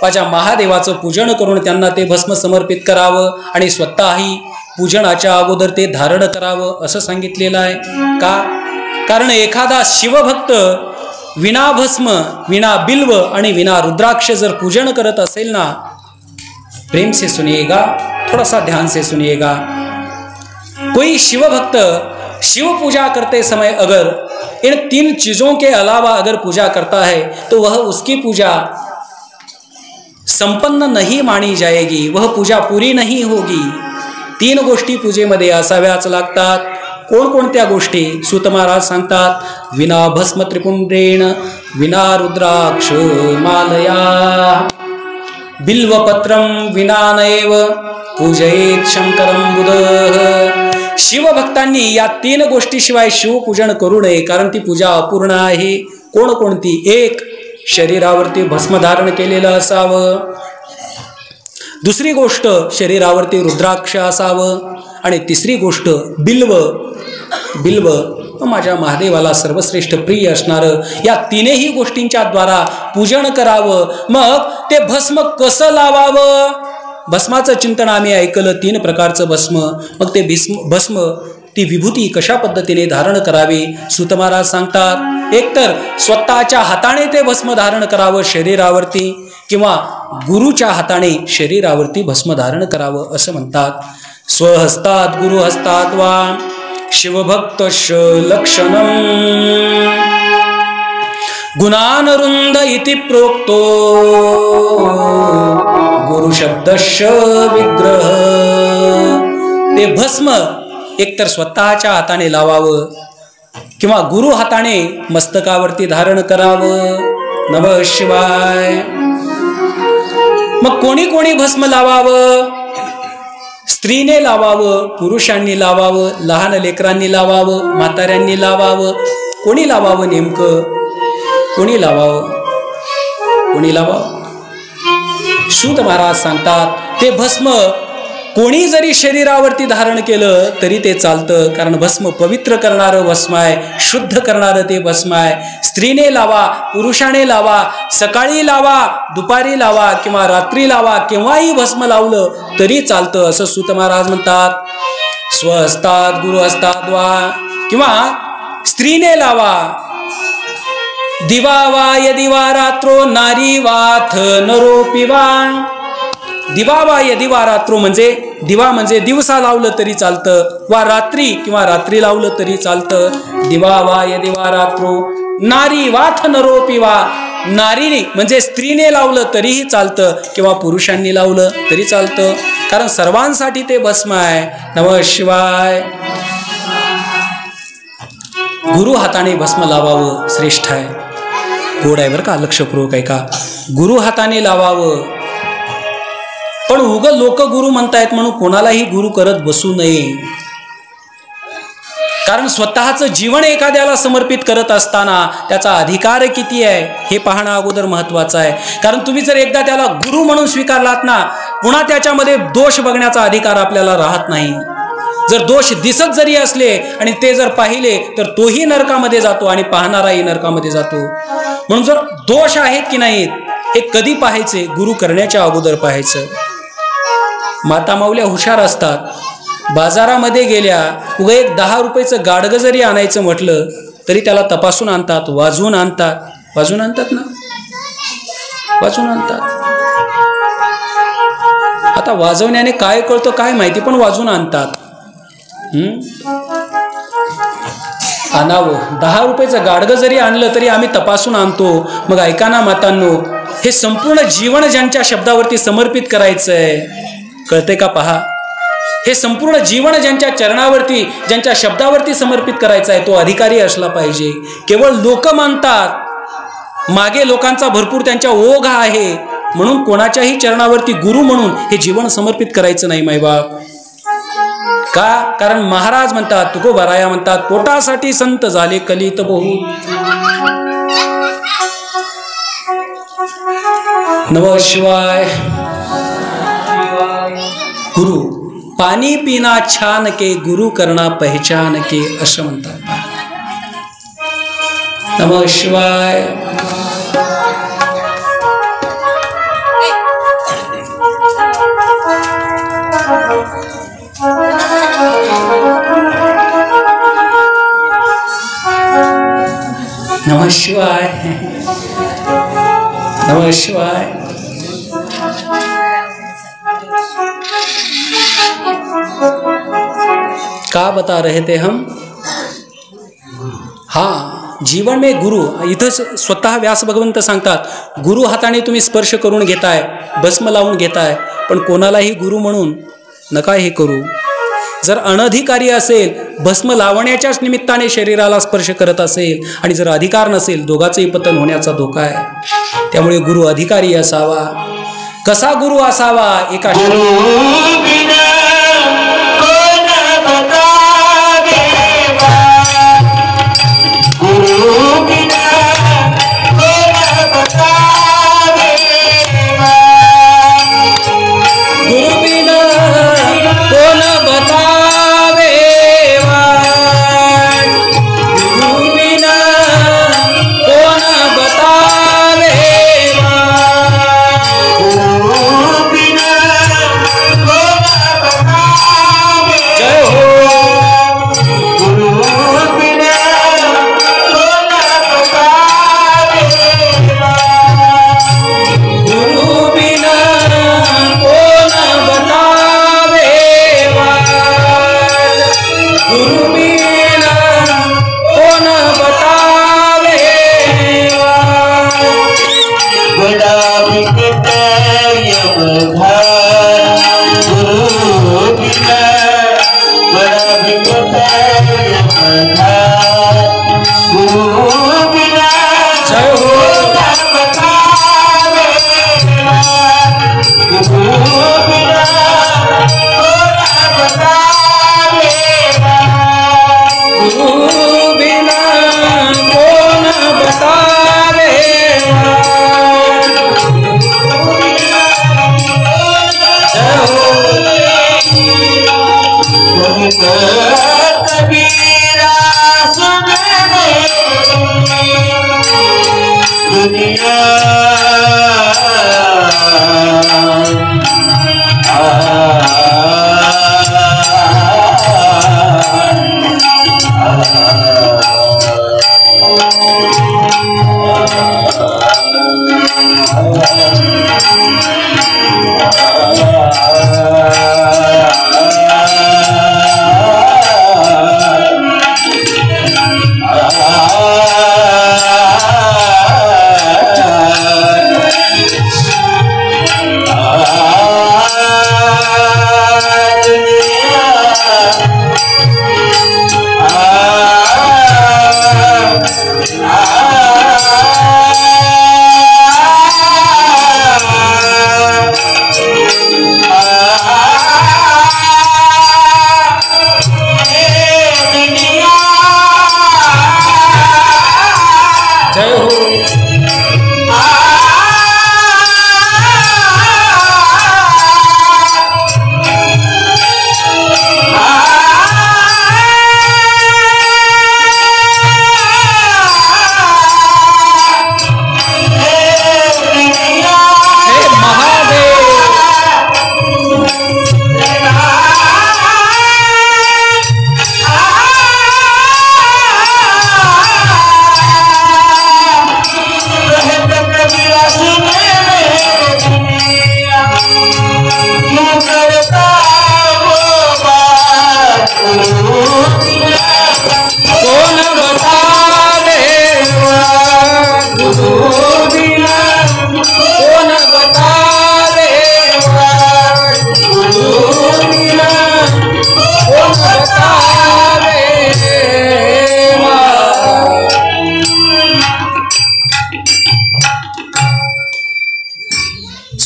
माझ्या महादेवाचं पूजन करून त्यांना ते भस्म समर्पित करावं आणि स्वतःही पूजनाच्या अगोदर ते धारण करावं असं सांगितलेलं आहे. का? कारण एखादा शिवभक्त विना भस्म, विना बिल्व आणि विना रुद्राक्ष जर पूजन करत असेल ना, प्रेम से सुनिएगा, थोड़ा सा ध्यान से सुनिएगा. कोई शिव भक्त शिव पूजा करते समय अगर इन 3 चीजों के अलावा अगर पूजा करता है तो वह उसकी पूजा संपन्न नहीं मानी जाएगी, वह पूजा पूरी नहीं होगी. 3 गोष्टी पूजेमध्ये असाव्याच लागतात. कोणकोणत्या गोष्टी? सूत महाराज सांगतात, विना भस्म त्रिपुंड्रेण, विना रुद्राक्ष मालया, बिल्वपत्रम विना नैव पूजयेत शंकरम बुधः. शिवभक्तांनी या 3 गोष्टीशिवाय शिवपूजन करू नये, कारण ती पूजा अपूर्ण आहे. कोणकोणती? 1. शरीरावरती भस्म धारण केलेलं असावं. दुसरी गोष्ट, शरीरावरती रुद्राक्ष असावं. आणि तिसरी गोष्ट, बिल्व. बिल्व माझ्या महादेवाला सर्वश्रेष्ठ प्रिय असणारं या 3ही गोष्टींच्या द्वारा पूजन करावं. मग ते भस्म कसं लावावं? भस्माचं चिंतन आम्ही ऐकलं, 3 प्रकारचं भस्म. मग ते भस्म ती विभूती कशा पद्धतीने धारण करावी? सूत महाराज सांगतात, एकतर स्वतःच्या हाताने ते भस्म धारण करावं शरीरावरती, किंवा गुरुच्या हाताने शरीरावरती भस्म धारण करावं असं म्हणतात. स्वहस्तात् गुरुहस्तात् वा शिवभक्तस्य लक्षणम् गुणानरुंद इति प्रोक्तो गुरुशब्दस्य विग्रह. ते भस्म एकतर स्वतःच्या हाताने लावावं किंवा गुरु हाताने मस्तकावरती धारण करावं. नमः शिवाय. मग कोणी कोणी भस्म लावावं? स्त्रीने लावावं, पुरुषांनी लावावं, लहान लेकरांनी लावावं, म्हाताऱ्यांनी लावावं. कोणी लावावं? नेमकं कोणी लावावं? कोणी लावावं? सूत महाराज सांगतात, ते भस्म कोणी जरी शरीरावरती धारण केलं तरी ते चालतं, कारण भस्म पवित्र करणारं भस्म आहे, शुद्ध करणारं ते भस्म आहे. स्त्रीने लावा, पुरुषाने लावा, सकाळी लावा, दुपारी लावा किंवा रात्री लावा, केव्हाही भस्म लावलं तरी चालतं असं सूत महाराज म्हणतात. स्वहस्तात् गुरुहस्तात् वा, किंवा स्त्रीने लावा. दिवा वा यदि वा रात्रो नारी वाथ नरोपि वा. दिवा वा यदि वा रात्रो म्हणजे दिवा म्हणजे दिवसा लावलं तरी चालतं, वा रात्री किंवा रात्री लावलं तरी चालतं. दिवा वा यदि वा रात्रो नारी वाथ नरोपि वा. नारीने म्हणजे स्त्रीने लावलं तरीही चालतं किंवा पुरुषांनी लावलं तरी चालतं, कारण सर्वांसाठी ते भस्म आहे. नमः शिवाय. गुरु हाताने भस्म लावावं श्रेष्ठ आहे. गोड आहे बरं का, लक्षपूर्वक आहे का. गुरु हाताने लावावं. पण उगाच लोक गुरु म्हणतायत म्हणून कोणालाही गुरु करत बसू नये. कारण स्वतःचं जीवन एखाद्याला समर्पित करत असताना त्याचा अधिकार किती आहे हे पाहणं अगोदर महत्वाचं आहे. कारण तुम्ही जर एकदा त्याला गुरु म्हणून स्वीकारलात ना, पुन्हा त्याच्यामध्ये दोष बघण्याचा अधिकार आपल्याला राहत नाही. जर दोष दिसत जरी असले आणि ते जर पाहिले तर तोही नरकामध्ये जातो आणि पाहणाराही नरकामध्ये जातो. म्हणून जर दोष आहेत की नाहीत हे कधी पाहायचे, गुरु करण्याच्या अगोदर पाहायचं. माता माऊल्या हुशार असतात. बाजारामध्ये गेल्या उगा एक 10 रुपयाचं गाडगं जरी आणायचं म्हटलं तरी त्याला तपासून आणतात, वाजवून आणतात. वाजवून आणतात ना, वाजवून आणतात. आता वाजवण्याने काय कळतं काय माहिती, पण वाजवून आणतात. आणावं. 10 रुपयाचं गाडगं जरी आणलं तरी आम्ही तपासून आणतो. मग ऐका ना मातांनो, हे संपूर्ण जीवन ज्यांच्या शब्दावरती समर्पित करायचंय, कळते का पहा. हे संपूर्ण जीवन ज्यांच्या चरणावरती ज्यांच्या शब्दावरती समर्पित करायचं आहे तो अधिकारी असला पाहिजे. केवळ लोक मानतात, मागे लोकांचा भरपूर त्यांच्या ओघ आहे म्हणून कोणाच्याही चरणावरती गुरु म्हणून हे जीवन समर्पित करायचं नाही मायबाप. का? कारण महाराज म्हणतात, तुकोबाराया म्हणतात, पोटासाठी संत झाले कलित बहु. नमः शिवाय. गुरु पाणी पिना छान के, गुरु करना पहचान के, असं म्हणतात. नमः शिवाय. नमः शिवाय. नमः शिवाय. का बता रहे थे हम. हाँ, जीवन में गुरु. इथं स्वतः व्यास भगवंत सांगतात, गुरु हाताने तुम्ही स्पर्श करून घेताय, भस्म लावून घेताय, पण कोणालाही गुरु म्हणून नका हे करू. जर अनधिकारी असेल, भस्म लावण्याच्याच निमित्ताने शरीराला स्पर्श करत असेल आणि जर अधिकार नसेल, दोघांचेही पतन होण्याचा धोका आहे. त्यामुळे गुरु अधिकारी असावा. कसा गुरु असावा? एका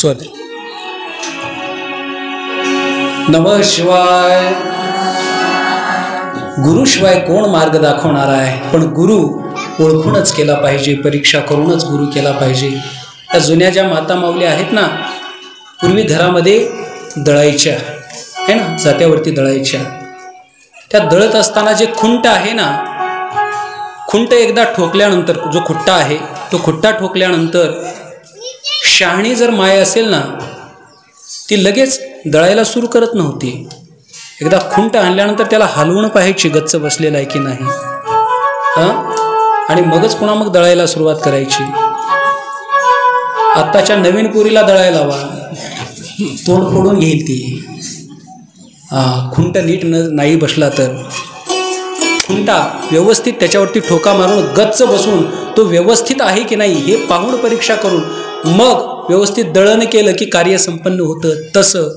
स्वर. नमः शिवाय. गुरुशिवाय कोण मार्ग दाखवणार आहे? पण गुरु ओळखूनच केला पाहिजे, परीक्षा करूनच गुरु केला पाहिजे. त्या जुन्या ज्या माता माऊली आहेत ना, पूर्वी घरामध्ये दळायच्या आहे ना, जात्यावरती दळायच्या. त्या दळत असताना जे खुंट आहे ना, खुंट एकदा ठोकल्यानंतर, जो खुट्टा आहे तो खुट्टा ठोकल्यानंतर शहाणी जर माय असेल ना, ती लगेच दळायला सुरू करत नव्हती. एकदा खुंट आणल्यानंतर त्याला हलवून पाहायची गच्च बसलेला आहे की नाही, आणि मगच पुन्हा मग दळायला सुरुवात करायची. आत्ताच्या नवीन पुरीला दळायला लावा, तोंड फोडून घेईल ती. खुंट नीट नाही बसला तर खुंटा व्यवस्थित त्याच्यावरती ठोका मारून गच्च बसून तो व्यवस्थित आहे की नाही हे पाहून परीक्षा करून मग व्यवस्थित दळण केलं की कार्य संपन्न होतं. तसं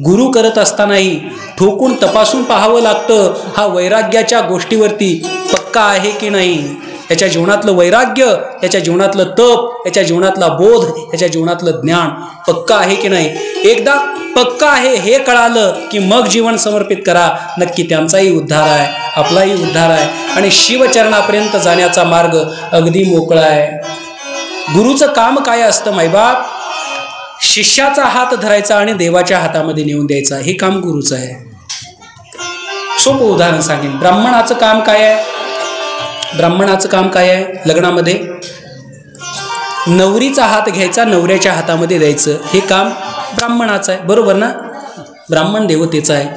गुरु करत असतानाही ठोकून तपासून पाहावं लागतं, हा वैराग्याच्या गोष्टीवरती पक्का आहे की नाही. याच्या जीवनातलं वैराग्य, याच्या जीवनातलं तप, याच्या जीवनातला बोध, याच्या जीवनातलं ज्ञान पक्का आहे की नाही. एकदा पक्का आहे हे कळालं की मग जीवन समर्पित करा. नक्की त्यांचाही उद्धार आहे, आपलाही उद्धार आहे आणि शिवचरणापर्यंत जाण्याचा मार्ग अगदी मोकळा आहे. गुरुचं काम काय असतं मायबाप? शिष्याचा हात धरायचा आणि देवाच्या हातामध्ये नेऊन द्यायचा, हे काम गुरुचं आहे. सोपं उदाहरण सांगेन. ब्राह्मणाचं काम काय आहे? ब्राह्मणाचं काम काय आहे? लग्नामध्ये नवरीचा हात घ्यायचा, नवऱ्याच्या हातामध्ये द्यायचं, हे काम ब्राह्मणाचं आहे. बरोबर ना? ब्राह्मण देवतेचा आहे.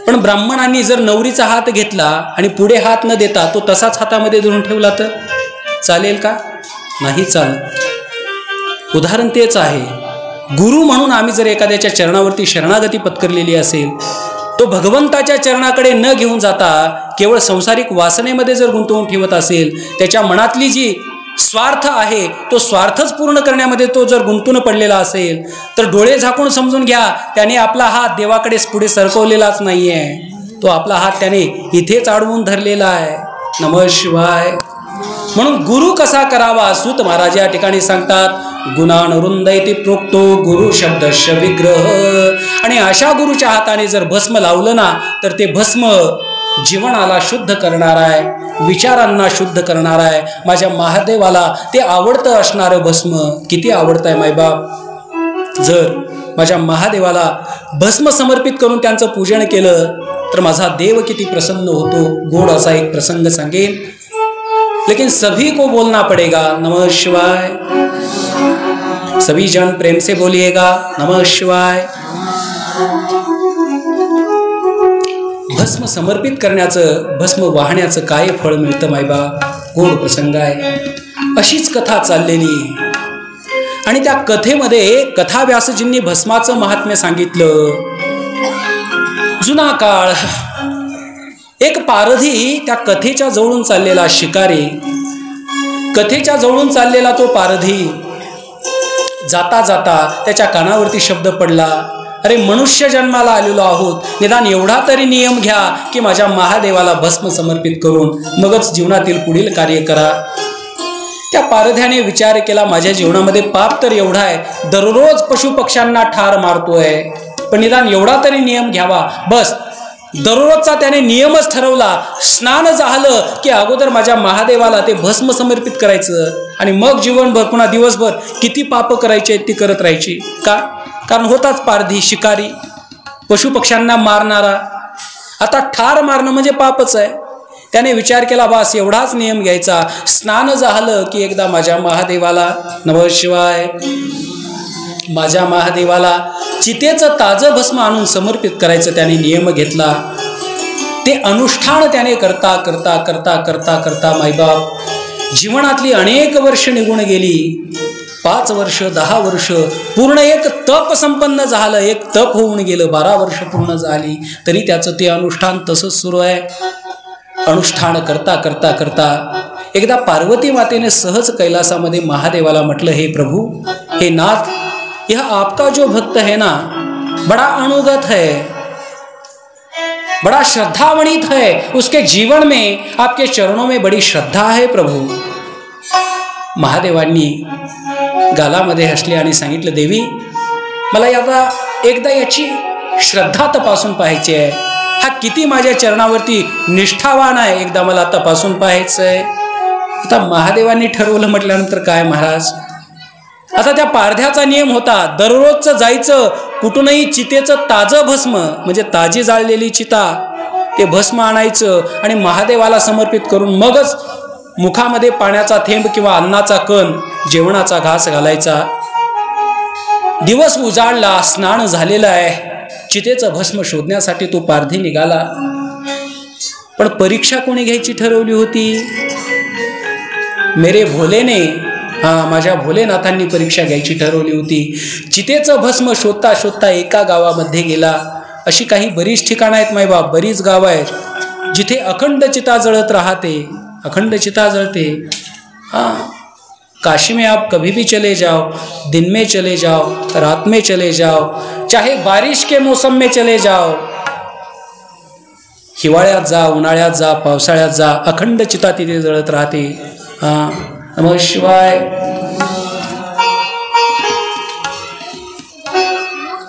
पण ब्राह्मणांनी जर नवरीचा हात घेतला आणि पुढे हात न देता तो तसाच हातामध्ये धरून ठेवला तर चालेल का? नाही चालत. उदाहरण तेच आहे. गुरु म्हणून आम्ही जर एखाद्याच्या चरणावरती शरणागती पत्करलेली असेल, तो भगवंताच्या चरणाकडे न घेऊन जाता केवळ संसारिक वासनेमध्ये जर गुंतवून ठेवत असेल, त्याच्या मनातली जी स्वार्थ आहे तो स्वार्थच पूर्ण करण्यामध्ये तो जर गुंतून पडलेला असेल, तर डोळे झाकून समजून घ्या, त्याने आपला हात देवाकडे पुढे सरकवलेलाच नाही आहे. तो आपला हात त्याने इथेच अडवून धरलेला आहे. नमः शिवाय. म्हणून गुरु कसा करावा? सूत महाराज या ठिकाणी सांगतात, गुणानुरुंदयती प्रोक्तो गुरु शब्दश विग्रह. आणि अशा गुरुच्या हाताने जर भस्म लावलं ना, तर ते भस्म जीवनाला शुद्ध करणार आहे, विचारांना शुद्ध करणार आहे. माझ्या महादेवाला ते आवडतं असणारं भस्म. किती आवडतं आहे मायबाप? जर माझ्या महादेवाला भस्म समर्पित करून त्यांचं पूजन केलं तर माझा देव किती प्रसन्न होतो. गोड असा एक प्रसंग सांगेन, लेकिन सभी को बोलना पड़ेगा. नमः शिवाय. सभी जन प्रेम से बोलिएगा नमः शिवाय. भस्म समर्पित करण्याचं, भस्म वाहण्याचं काय फळ मिळतं मायबा? गोड प्रसंग आहे. अशीच कथा चाललेली आणि त्या कथेमध्ये कथा व्यासजींनी भस्माचं महात्म्य सांगितलं. जुना काळ, एक पारधी त्या कथेच्या जवळून चाललेला शिकारी, कथेच्या जवळून चाललेला तो पारधी जाता जाता त्याच्या कानावरती शब्द पडला, अरे मनुष्य जन्माला आलेलो आहोत, निदान एवढा तरी नियम घ्या की माझ्या महादेवाला भस्म समर्पित करून मगच जीवनातील पुढील कार्य करा. त्या पारध्याने विचार केला, माझ्या जीवनामध्ये पाप तर एवढा आहे, दररोज पशुपक्ष्यांना ठार मारतोय, पण निदान एवढा तरी नियम घ्यावा. बस दररोजचा त्याने नियमच ठरवला. स्नान झालं की अगोदर माझ्या महादेवाला ते भस्म समर्पित करायचं आणि मग जीवनभर पुन्हा दिवसभर किती पाप करायचे ती करत राहायची. का? कारण होताच पारधी, शिकारी, पशुपक्ष्यांना मारणारा. आता ठार मारणं म्हणजे पापच आहे. त्याने विचार केला, बस एवढाच नियम घ्यायचा. स्नान झालं की एकदा माझ्या महादेवाला, नमः शिवाय, माझ्या महादेवाला चितेचं ताजं भस्म आणून समर्पित करायचं त्याने नियम घेतला. ते अनुष्ठान त्याने करता करता करता करता करता मायबाप जीवनातली अनेक वर्ष निघून गेली. 5 वर्ष, 10 वर्ष, पूर्ण एक तप संपन्न झालं. एक तप होऊन गेलं. 12 वर्ष पूर्ण झाली तरी त्याचं ते अनुष्ठान तसंच सुरू आहे. अनुष्ठान करता करता करता एकदा पार्वती मातेने सहज कैलासामध्ये महादेवाला म्हटलं, हे प्रभू, हे नाथ, यह आपका जो भक्त है ना, बड़ा अनुगत है, बड़ा श्रद्धावनित है, उसके जीवन में आपके चरणों में बड़ी श्रद्धा है प्रभु. महादेवांनी गालामध्ये हसले आणि सांगितलं, देवी, मला आता एकदा याची श्रद्धा तपासून पाहायची आहे, हा किती माझ्या चरणावरती निष्ठावान आहे, एकदा मला तपासून पाहायचं आहे. आता महादेवांनी ठरवलं म्हटल्यानंतर काय महाराज, आता त्या पारध्याचा नियम होता, दररोजचं जायचं, कुठूनही चितेचं ताजं भस्म म्हणजे ताजी जाळलेली चिता ते भस्म आणायचं आणि महादेवाला समर्पित करून मगच मुखामध्ये पाण्याचा थेंब किंवा अन्नाचा कण, जेवणाचा घास घालायचा. दिवस उजाडला, स्नान झालेलं आहे, चितेचं भस्म शोधण्यासाठी तो पारधी निघाला. पण परीक्षा कोणी घ्यायची ठरवली होती? मेरे भोलेने, माझ्या भोलेनाथांनी परीक्षा घ्यायची ठरवली होती. चितेचं भस्म शोधता शोधता एका गावामध्ये गेला. अशी काही बरीच ठिकाणं आहेत मायबाप, बरीच गावं आहेत जिथे अखंड चिता जळत राहते, अखंड चिता जळते. काशी में आप कभी भी चले जाओ, दिन में चले जाओ, रात में चले जाओ, चाहे बारिश के मौसम में चले जाओ, हिवाळ्यात जा, उन्हाळ्यात जा, पावसाळ्यात जा, अखंड चिता तिथे जळत राहते. नमः शिवाय.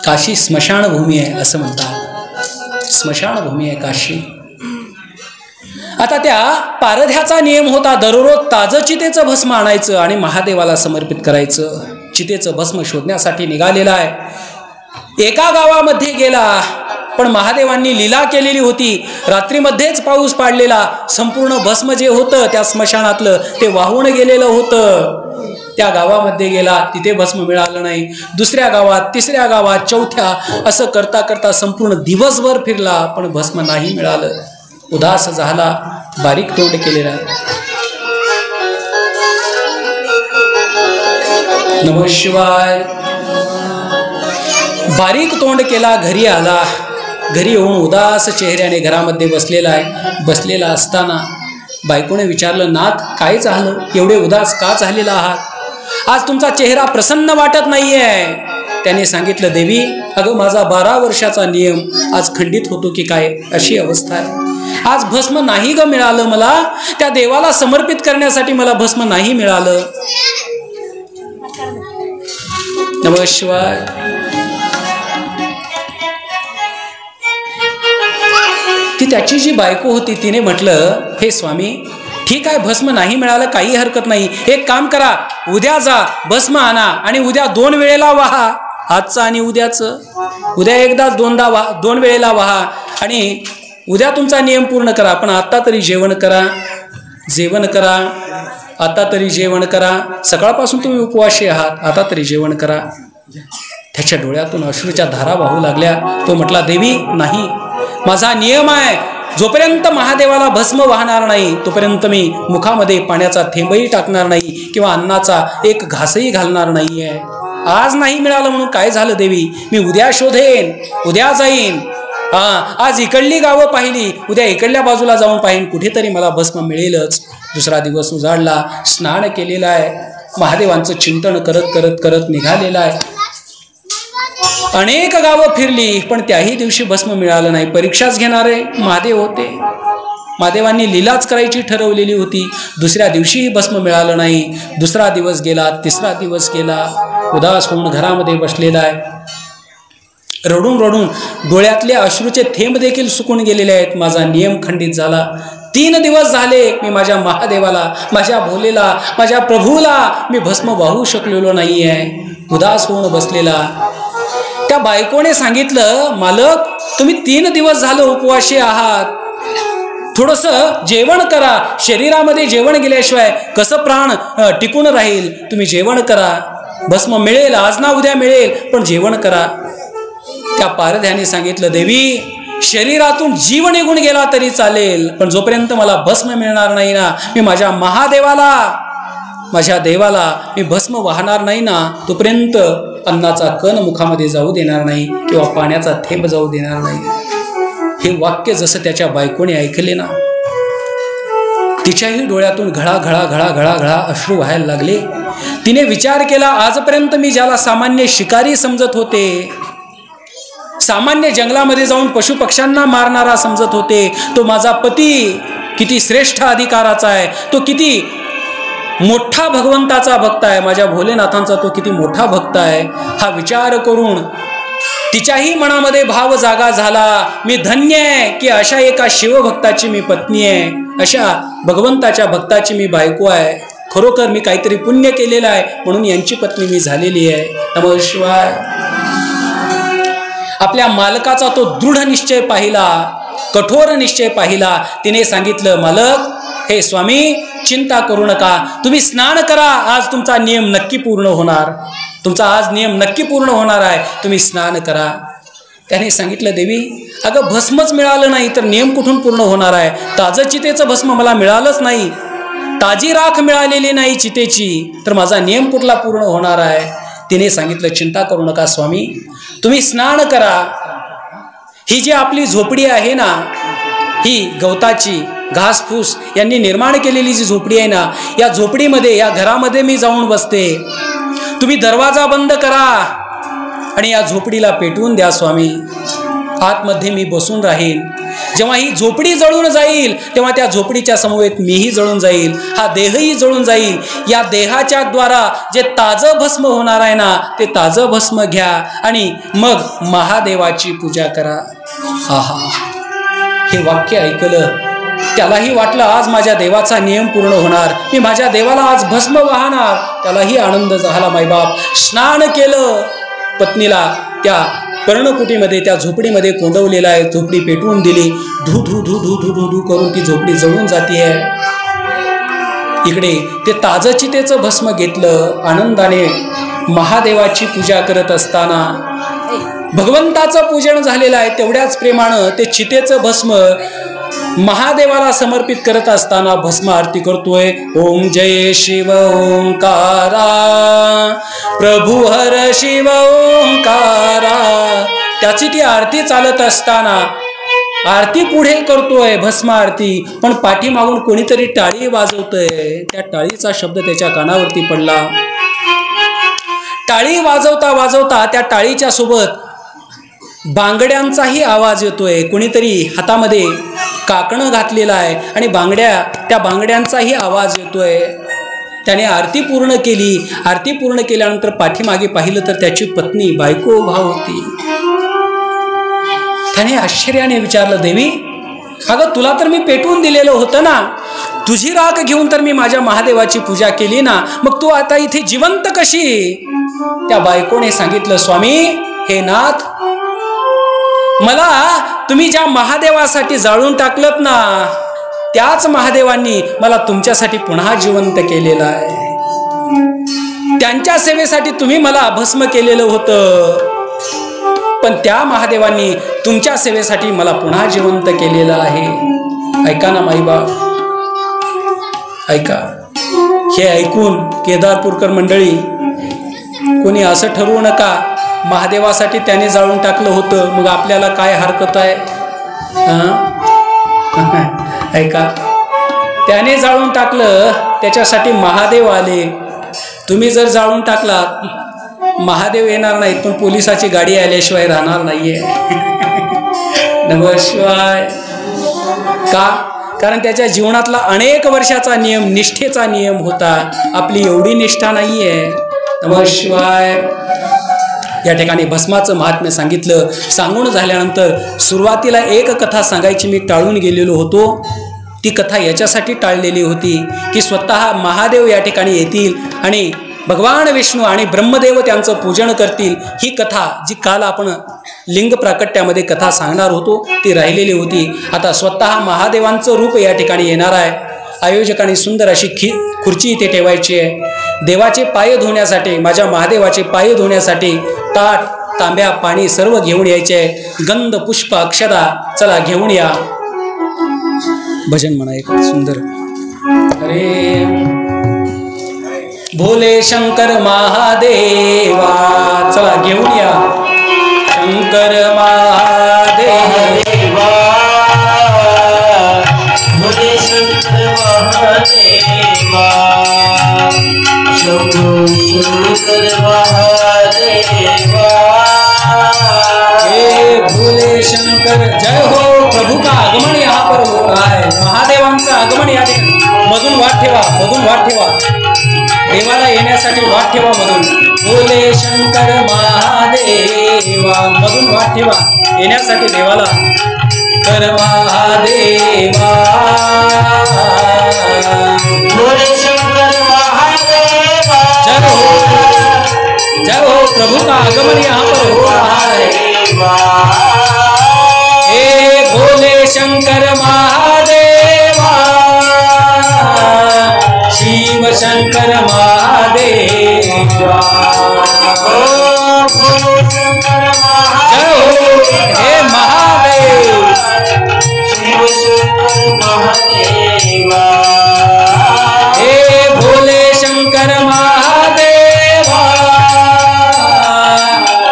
काशी स्मशानभूमी आहे असं म्हणतात, स्मशानभूमी आहे काशी. आता त्या पारध्याचा नियम होता, दररोज ताजं चितेचं भस्म आणायचं आणि महादेवाला समर्पित करायचं. चितेचं भस्म शोधण्यासाठी निघालेला आहे. एका गावामध्ये गेला, पण महादेवांनी लीला केलेली होती. रात्रीमध्येच पाऊस पाडलेला, संपूर्ण भस्म जे होतं त्या स्मशानातलं ते वाहून गेलेलं होतं. त्या गावामध्ये गेला, तिथे भस्म मिळालं नाही. दुसऱ्या गावात, तिसऱ्या गावात, चौथ्या, असं करता करता संपूर्ण दिवसभर फिरला, पण भस्म नाही मिळालं. उदास झाला, बारीक तोंड केलेला. नमः शिवाय. बारीक तोंड केला, घरी आला. घरी येऊन उदास चेहऱ्याने घरामध्ये बसलेला आहे. बसलेला असताना बायकोने विचारलं, नाथ काय झालं, एवढे उदास का झालेला आहात, आज तुमचा चेहरा प्रसन्न वाटत नाहीये. त्याने सांगितलं, देवी अगं माझा 12 वर्षाचा नियम आज खंडित होतो की काय, अशी अवस्था आहे. आज भस्म नाही ग मिळालं मला, त्या देवाला समर्पित करण्यासाठी मला भस्म नाही मिळालं. नमः शिवाय. ती त्याची जी बायको होती तिने म्हटलं, हे स्वामी ठीक आहे, भस्म नाही मिळालं काही हरकत नाही, एक काम करा, उद्या जा, भस्म आणा आणि उद्या 2 वेळेला वाहा, आजचं आणि उद्याचं. उद्या एकदा दोन वेळेला वाहा आणि उद्या तुमचा नियम पूर्ण करा. पण आता तरी जेवण करा, जेवण करा, आता तरी जेवण करा. सकाळपासून तुम्ही उपवासी आहात, आता तरी जेवण करा. त्याच्या डोळ्यातून अश्रूच्या धारा वाहू लागल्या. तो म्हटला, देवी नाही, माझा नियम आहे, जोपर्यंत महादेवाला भस्म वाहणार नाही तोपर्यंत मी मुखामध्ये पाण्याचा थेंबही टाकणार नाही किंवा अन्नाचा एक घासही घालणार नाहीये. आज नाही मिळालं म्हणून काय झालं देवी, मी उद्या शोधेन, उद्या जाईन. आज इकडली गावं पाहिली, उद्या इकडल्या बाजूला जाऊन पाहीन, कुठेतरी मला भस्म मिळेलच. दुसरा दिवस उजाडला, स्नान केलेलं आहे, महादेवांचं चिंतन करत करत करत निघालेलं आहे. अनेक गावं फिरली, पण त्याही दिवशी भस्म मिळालं नाही. परीक्षाच घेणारे महादेव होते. महादेवांनी लीलाच करायची ठरवलेली होती. दुसऱ्या दिवशीही भस्म मिळालं नाही. दुसरा दिवस गेला, तिसरा दिवस गेला. उदास होऊन घरामध्ये बसलेला आहे. रडून रडून डोळ्यातले अश्रूचे थेंब देखील सुकून गेलेले आहेत. माझा नियम खंडित झाला. 3 दिवस झाले मी माझ्या महादेवाला, माझ्या भोलेला, माझ्या प्रभूला मी भस्म वाहू शकलेलो नाहीये. उदास होऊन बसलेला. त्या बायकोने सांगितलं, मालक तुम्ही 3 दिवस झालं उपवासी आहात, थोडंसं जेवण करा. शरीरामध्ये जेवण गेल्याशिवाय कसं प्राण टिकून राहील, तुम्ही जेवण करा. भस्म मिळेल, आज ना उद्या मिळेल, पण जेवण करा. त्या पारध्याने सांगितलं, देवी शरीरातून जीव निघून गेला तरी चालेल, पण जोपर्यंत मला भस्म मिळणार नाही ना, मी माझ्या महादेवाला, माझ्या देवाला मी भस्म वाहणार नाही ना, तोपर्यंत अन्नाचा कण मुखामध्ये जाऊ देणार नाही किंवा पाण्याचा थेंब जाऊ देणार नाही. हे वाक्य जसं त्याच्या बायकोने ऐकले ना, तिच्याही डोळ्यातून घळा घळा घळा घळा घळा अश्रू व्हायला लागले. तिने विचार केला, आजपर्यंत मी ज्याला सामान्य शिकारी समजत होते, सामान्य जंगलामध्ये जाऊन पशुपक्ष्यांना मारणारा समजत होते, तो माझा पती किती श्रेष्ठ अधिकाराचा आहे, तो किती मोठा भगवंताचा भक्त आहे, माझ्या भोलेनाथांचा तो किती मोठा भक्त आहे हा विचार करून तिच्याही मनामध्ये भाव जागा झाला. मी धन्य आहे की अशा एका शिवभक्ताची मी पत्नी आहे, अशा भगवंताच्या भक्ताची मी बायको आहे. खरोखर मी काहीतरी पुण्य केलेलं आहे म्हणून यांची पत्नी मी झालेली आहे. नमः शिवाय. आपल्या मालकाचा तो दृढ निश्चय पाहिला, कठोर निश्चय पाहिला. तिने सांगितलं, मालक हे स्वामी चिंता करू नका, तुम्ही स्नान करा, आज तुमचा नियम नक्की पूर्ण होणार, तुमचा आज नियम नक्की पूर्ण होणार आहे, तुम्ही स्नान करा. त्याने सांगितलं, देवी अगं भस्मच मिळालं नाही तर नियम कुठून पूर्ण होणार आहे? ताजं चितेचं भस्म मला मिळालंच नाही, ताजी राख मिळालेली नाही चितेची, तर माझा नियम कुठला पूर्ण होणार आहे? तिने सांगितलं, चिंता करू नका स्वामी, तुम्ही स्नान करा. ही जी आपली झोपडी आहे ना, ही गवताची घासफूस यांनी निर्माण केलेली जी झोपडी आहे ना, या झोपडीमध्ये या घरामध्ये मी जाऊन बसते, तुम्ही दरवाजा बंद करा आणि या झोपडीला पेटवून द्या स्वामी, आतमध्ये मी बसून राहीन. जेव्हा ही झोपडी जळून जाईल तेव्हा त्या झोपडीच्या समवेत मीही जळून जाईल, हा देहही जळून जाईल. या देहाच्या द्वारा जे ताजं भस्म होणार आहे ना, ते ताजं भस्म घ्या आणि मग महादेवाची पूजा करा. आहा, हे वाक्य ऐकलं त्यालाही वाटलं आज माझ्या देवाचा नियम पूर्ण होणार, मी माझ्या देवाला आज भस्म वाहणार. त्यालाही आनंद झाला. मायबाप स्नान केलं, पत्नीला त्या पर्णकुटीमध्ये त्या झोपडीमध्ये कोंडवलेला आहे, झोपडी पेटवून दिली. धू धू धू धू धू धू धू करून ती झोपडी जळून जातीये. इकडे ते ताजं चितेचं भस्म घेतलं, आनंदाने महादेवाची पूजा करत असताना भगवंताचं पूजन झालेलं आहे. तेवढ्याच प्रेमानं ते चितेचं भस्म महादेवाला समर्पित करत असताना भस्म आरती करतोय. ओम जय शिव ओंकारा प्रभु हर शिव ओंकारा. त्याची ती आरती चालत असताना आरती पुढे करतोय भस्म आरती, पण पाठीमागून कोणीतरी टाळी वाजवतोय. त्या टाळीचा शब्द त्याच्या कानावरती पडला. टाळी वाजवता वाजवता त्या टाळीच्या सोबत बांगड्यांचाही आवाज येतोय. कोणीतरी हातामध्ये काकणं घातलेलं आहे आणि त्या बांगड्यांचाही आवाज येतोय. त्याने आरती पूर्ण केली. आरती पूर्ण केल्यानंतर पाठीमागे पाहिलं तर त्याची पत्नी बायको उभा होती. त्याने आश्चर्याने विचारलं, देवी अगं तुला तर मी पेटवून दिलेलं होतं ना, तुझी राख घेऊन तर मी माझ्या महादेवाची पूजा केली ना, मग तू आता इथे जिवंत कशी? त्या बायकोने सांगितलं, स्वामी हे नाथ, मला तुम्ही ज्या महादेवासाठी जाळून टाकलत ना, त्याच महादेवांनी मला तुमच्यासाठी पुन्हा जिवंत केलेलं आहे. त्यांच्या सेवेसाठी तुम्ही मला भस्म केलेलं होतं, पण त्या महादेवांनी तुमच्या सेवेसाठी मला पुन्हा जिवंत केलेलं आहे. ऐका ना माईबाप, ऐका. हे ऐकून केदारपूरकर मंडळी, कोणी असं ठरवू नका महादेवासाठी त्याने जाळून टाकलं होतं मग आपल्याला काय हरकत आहे. ऐका, त्याने जाळून टाकलं त्याच्यासाठी महादेव आले. तुम्ही जर जाळून टाकलात महादेव येणार नाहीत, पण पोलिसाची गाडी आल्याशिवाय राहणार नाहीये. नमः शिवाय. का? कारण त्याच्या जीवनातला अनेक वर्षाचा नियम, निष्ठेचा नियम होता. आपली एवढी निष्ठा नाहीये. नमः शिवाय. या ठिकाणी भस्माचं महात्म्य सांगितलं. सांगून झाल्यानंतर सुरुवातीला एक कथा सांगायची मी टाळून गेलेलो होतो. ती कथा याच्यासाठी टाळलेली होती की स्वतः महादेव या ठिकाणी येतील आणि भगवान विष्णू आणि ब्रह्मदेव त्यांचं पूजन करतील. ही कथा जी काल आपण लिंग प्राकट्यामध्ये कथा सांगणार होतो ती राहिलेली होती. आता स्वतः महादेवांचं रूप या ठिकाणी येणार आहे. आयोजकांनी सुंदर अशी खुर्ची इथे ठेवायची आहे. देवाचे पाय धुण्यासाठी, माझ्या महादेवाचे पाय धुण्यासाठी ताट, तांब्या, पाणी सर्व घेऊन यायचे आहे. गंध, पुष्प, अक्षदा चला घेऊन या. भजन म्हणा एक सुंदर. अरे भोले शंकर महादेवा, चला घेऊन या. शंकर महादेवा, भोले शंकर महादेवा, शंकर महादेवा. हे भोले शंकर, जय हो. प्रभु का आगमन यहाँ पर हो रहा है. महादेवांचं आगमन या ठिकाणी. मधून वाट ठेवा, मधून वाट ठेवा. देवाला येण्यासाठी वाट ठेवा मधून. भोले शंकर महादेवा मधून वाट ठेवा येण्यासाठी देवाला. कर महादेवा भोले शंकर महादेवा जय हो प्रभु का आगमन यहाँ पर हो रहा है. हे भोले शंकर महादेवा शिव शंकर महादेवा. जय हो हे महादेव शिव शंकर महादेवा. हे भोले शंकर महादेवा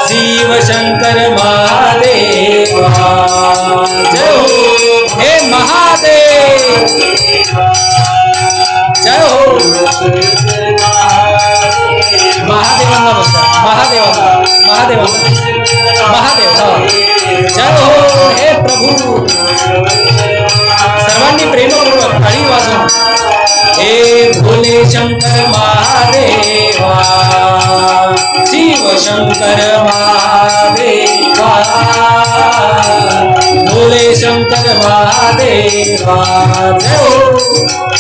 शिव शंकर महादेवा. जय हो हे महादेव. जय हो महादेवांना बसता महादेव जय हो हे प्रभू. सर्वांनी प्रेमपूर्वक टाळी वाजवून. हे भोले शंकर महादेवा शिव शंकर महादेवा भोले शंकर महादेवा. जय हो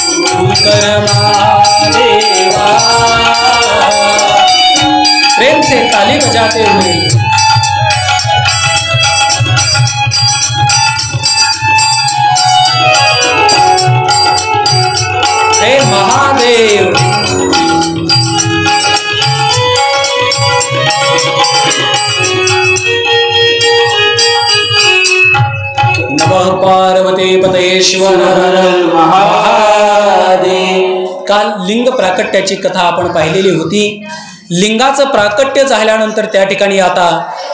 शंकर महादेवा. प्रेम से ताली बजाते हुए हे महादेव. नमः पार्वती पतये शिव हर महादेव. काल लिंग प्राकट्याची कथा आपण पाहिलेली होती. लिंगाचं प्राकट्य झाल्यानंतर त्या ठिकाणी आता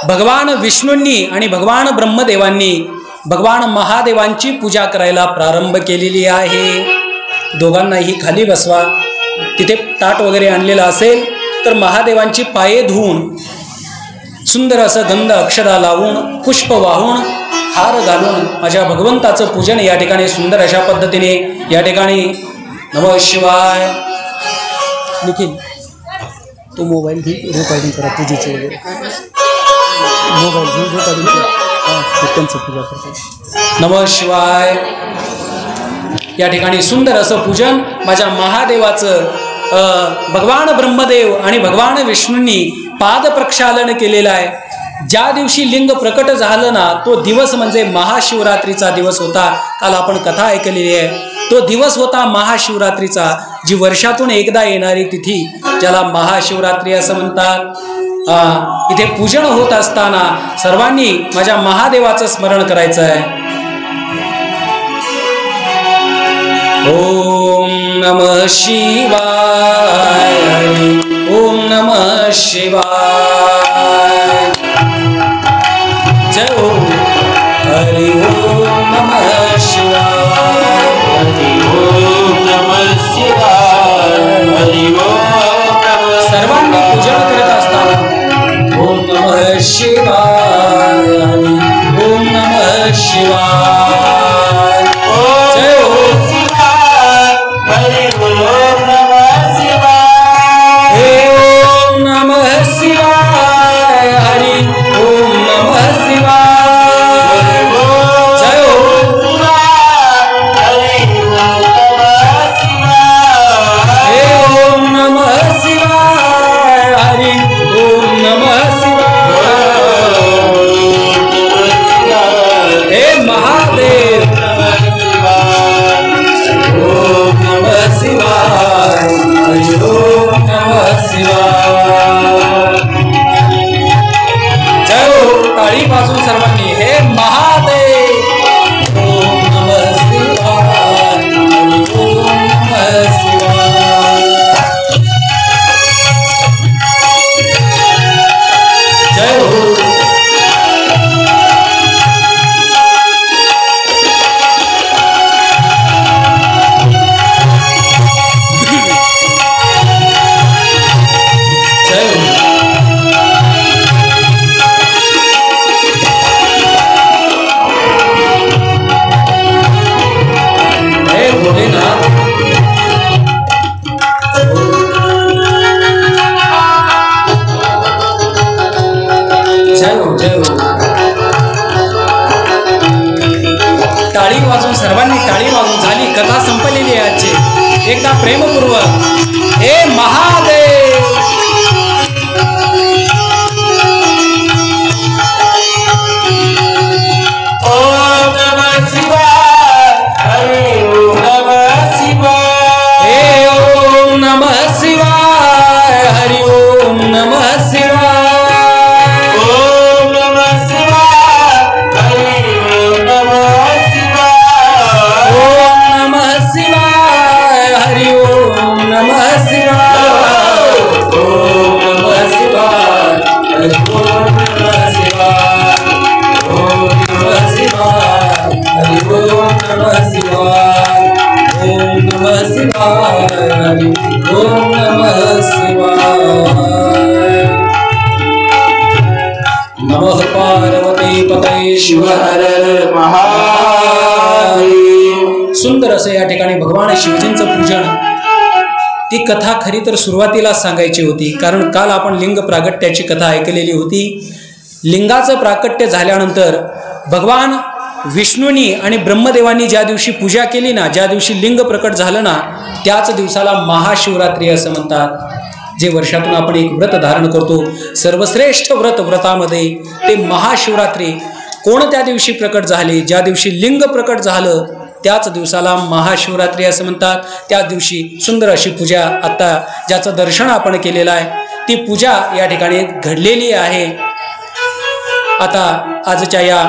भगवान विष्णूंनी आणि भगवान ब्रह्मदेवांनी भगवान महादेवांची पूजा करायला प्रारंभ केलेली आहे. दोघांनाही खाली बसवा. तिथे ताट वगैरे आणलेलं असेल तर महादेवांची पाये धुवून सुंदर असं गंध अक्षदा लावून पुष्प वाहून हार घालून माझ्या भगवंताचं पूजन या ठिकाणी सुंदर अशा पद्धतीने या ठिकाणी. नमः शिवाय. निखिल तो मोबाईल घे रेकॉर्डिंग करा पूजेची वगैरे. मोबाईल घेऊन रेकॉर्डिंग करा त्यांचं पूजा करतो. नमः शिवाय. या ठिकाणी सुंदर असं पूजन माझ्या महादेवाचं भगवान ब्रह्मदेव आणि भगवान विष्णूंनी पाद प्रक्षालन केलेलं आहे. ज्या दिवशी लिंग प्रकट झालं ना तो दिवस म्हणजे महाशिवरात्रीचा दिवस होता. काल आपण कथा ऐकलेली आहे. तो दिवस होता महाशिवरात्रीचा, जी वर्षातून एकदा येणारी तिथी ज्याला महाशिवरात्री असं म्हणतात. इथे पूजन होत असताना सर्वांनी माझ्या महादेवाचं स्मरण करायचं आहे. ओम नमः शिवाय. ओम नमः शिवाय. जय ओम हरि ओम नमः शिवाय. हरि ओम नमः शिवाय. हरि ओम नमः. सर्वांनी पूजन करत असताना ओम नमः शिवाय. हरि ओम नमः शिवाय. जय ओम हरि ओम नमः शिवाय. ओम नमः शिवाय. हरि ओम नमः शिवाय. जय ओम ओम नमः शिवाय. हरि ओम नमः शिवाय. हे महा टाळी वाजून सर्वांनी टाळी वाजून झाली कथा संपलेली आहे आजची एकदा प्रेमपूर्वक हे महादेव ओम नमः शिवाय हरि ओम नमः शिवाय हे ओम नमः शिवाय हरि ओम नमः शिवाय ओम नमः शिवाय हरि ओम नमः शिवाय ओम नमः शिवाय हरि ओम नमः शिवाय ओम नमः शिवाय हरि ओम नमः शिवाय ओम नमः शिवाय हरि ओम नमः शिवाय ओम नमः शिवाय हरि ओम नमः शिवाय नमः पार्वती पतये शिव हर हर महादेव। सुंदर असं या ठिकाणी भगवान शिवजींचं पूजन ती कथा खरी तर सुरुवातीला सांगायची होती, कारण काल आपण लिंग प्रागट्याची कथा ऐकलेली होती। लिंगाचं प्राकट्य झाल्यानंतर भगवान विष्णूंनी आणि ब्रह्मदेवांनी ज्या दिवशी पूजा केली ना, ज्या दिवशी लिंग प्रकट झालं ना, त्याच दिवसाला महाशिवरात्री असं म्हणतात। जे वर्षातून आपण एक व्रत धारण करतो, सर्वश्रेष्ठ व्रत, व्रतामध्ये ते महाशिवरात्री कोणत्या दिवशी प्रकट झाली, ज्या दिवशी लिंग प्रकट झालं त्याच दिवसाला महाशिवरात्री असं म्हणतात। त्याच दिवशी सुंदर अशी पूजा आता ज्याचं दर्शन आपण केलेलं आहे ती पूजा या ठिकाणी घडलेली आहे। आता आजच्या या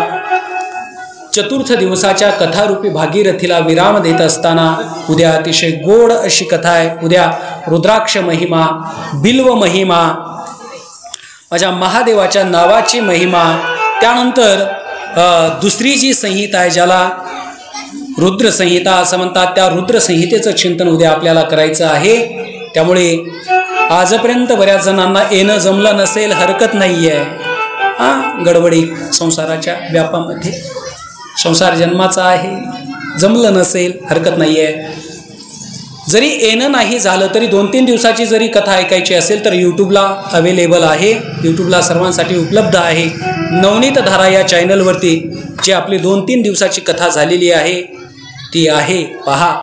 चतुर्थ दिवसाच्या कथारूपी भागीरथीला विराम देत असताना उद्या अतिशय गोड अशी कथा आहे। उद्या रुद्राक्ष महिमा, बिल्व महिमा, माझ्या महादेवाच्या नावाची महिमा, त्यानंतर दुसरी जी संहिता आहे ज्याला रुद्र संहिता असं म्हणतात, त्या रुद्र संहितेचं चिंतन उद्या आपल्याला करायचं आहे। त्यामुळे आजपर्यंत बऱ्याच जणांना येणं जमलं नसेल, हरकत नाही आहे। गडबडी संसाराच्या व्यापामध्ये, संसार जन्माचा आहे, जमलं नसेल हरकत नाही आहे। जरी येणं नाही झालं तरी 2-3 दिवसाची जरी कथा ऐकायची असेल तर यूट्यूबला अवेलेबल आहे, यूट्यूबला सर्वांसाठी उपलब्ध आहे। नवनीत धारा या चॅनलवरती जी आपली 2-3 दिवसाची कथा झालेली आहे ती आहे, पहा।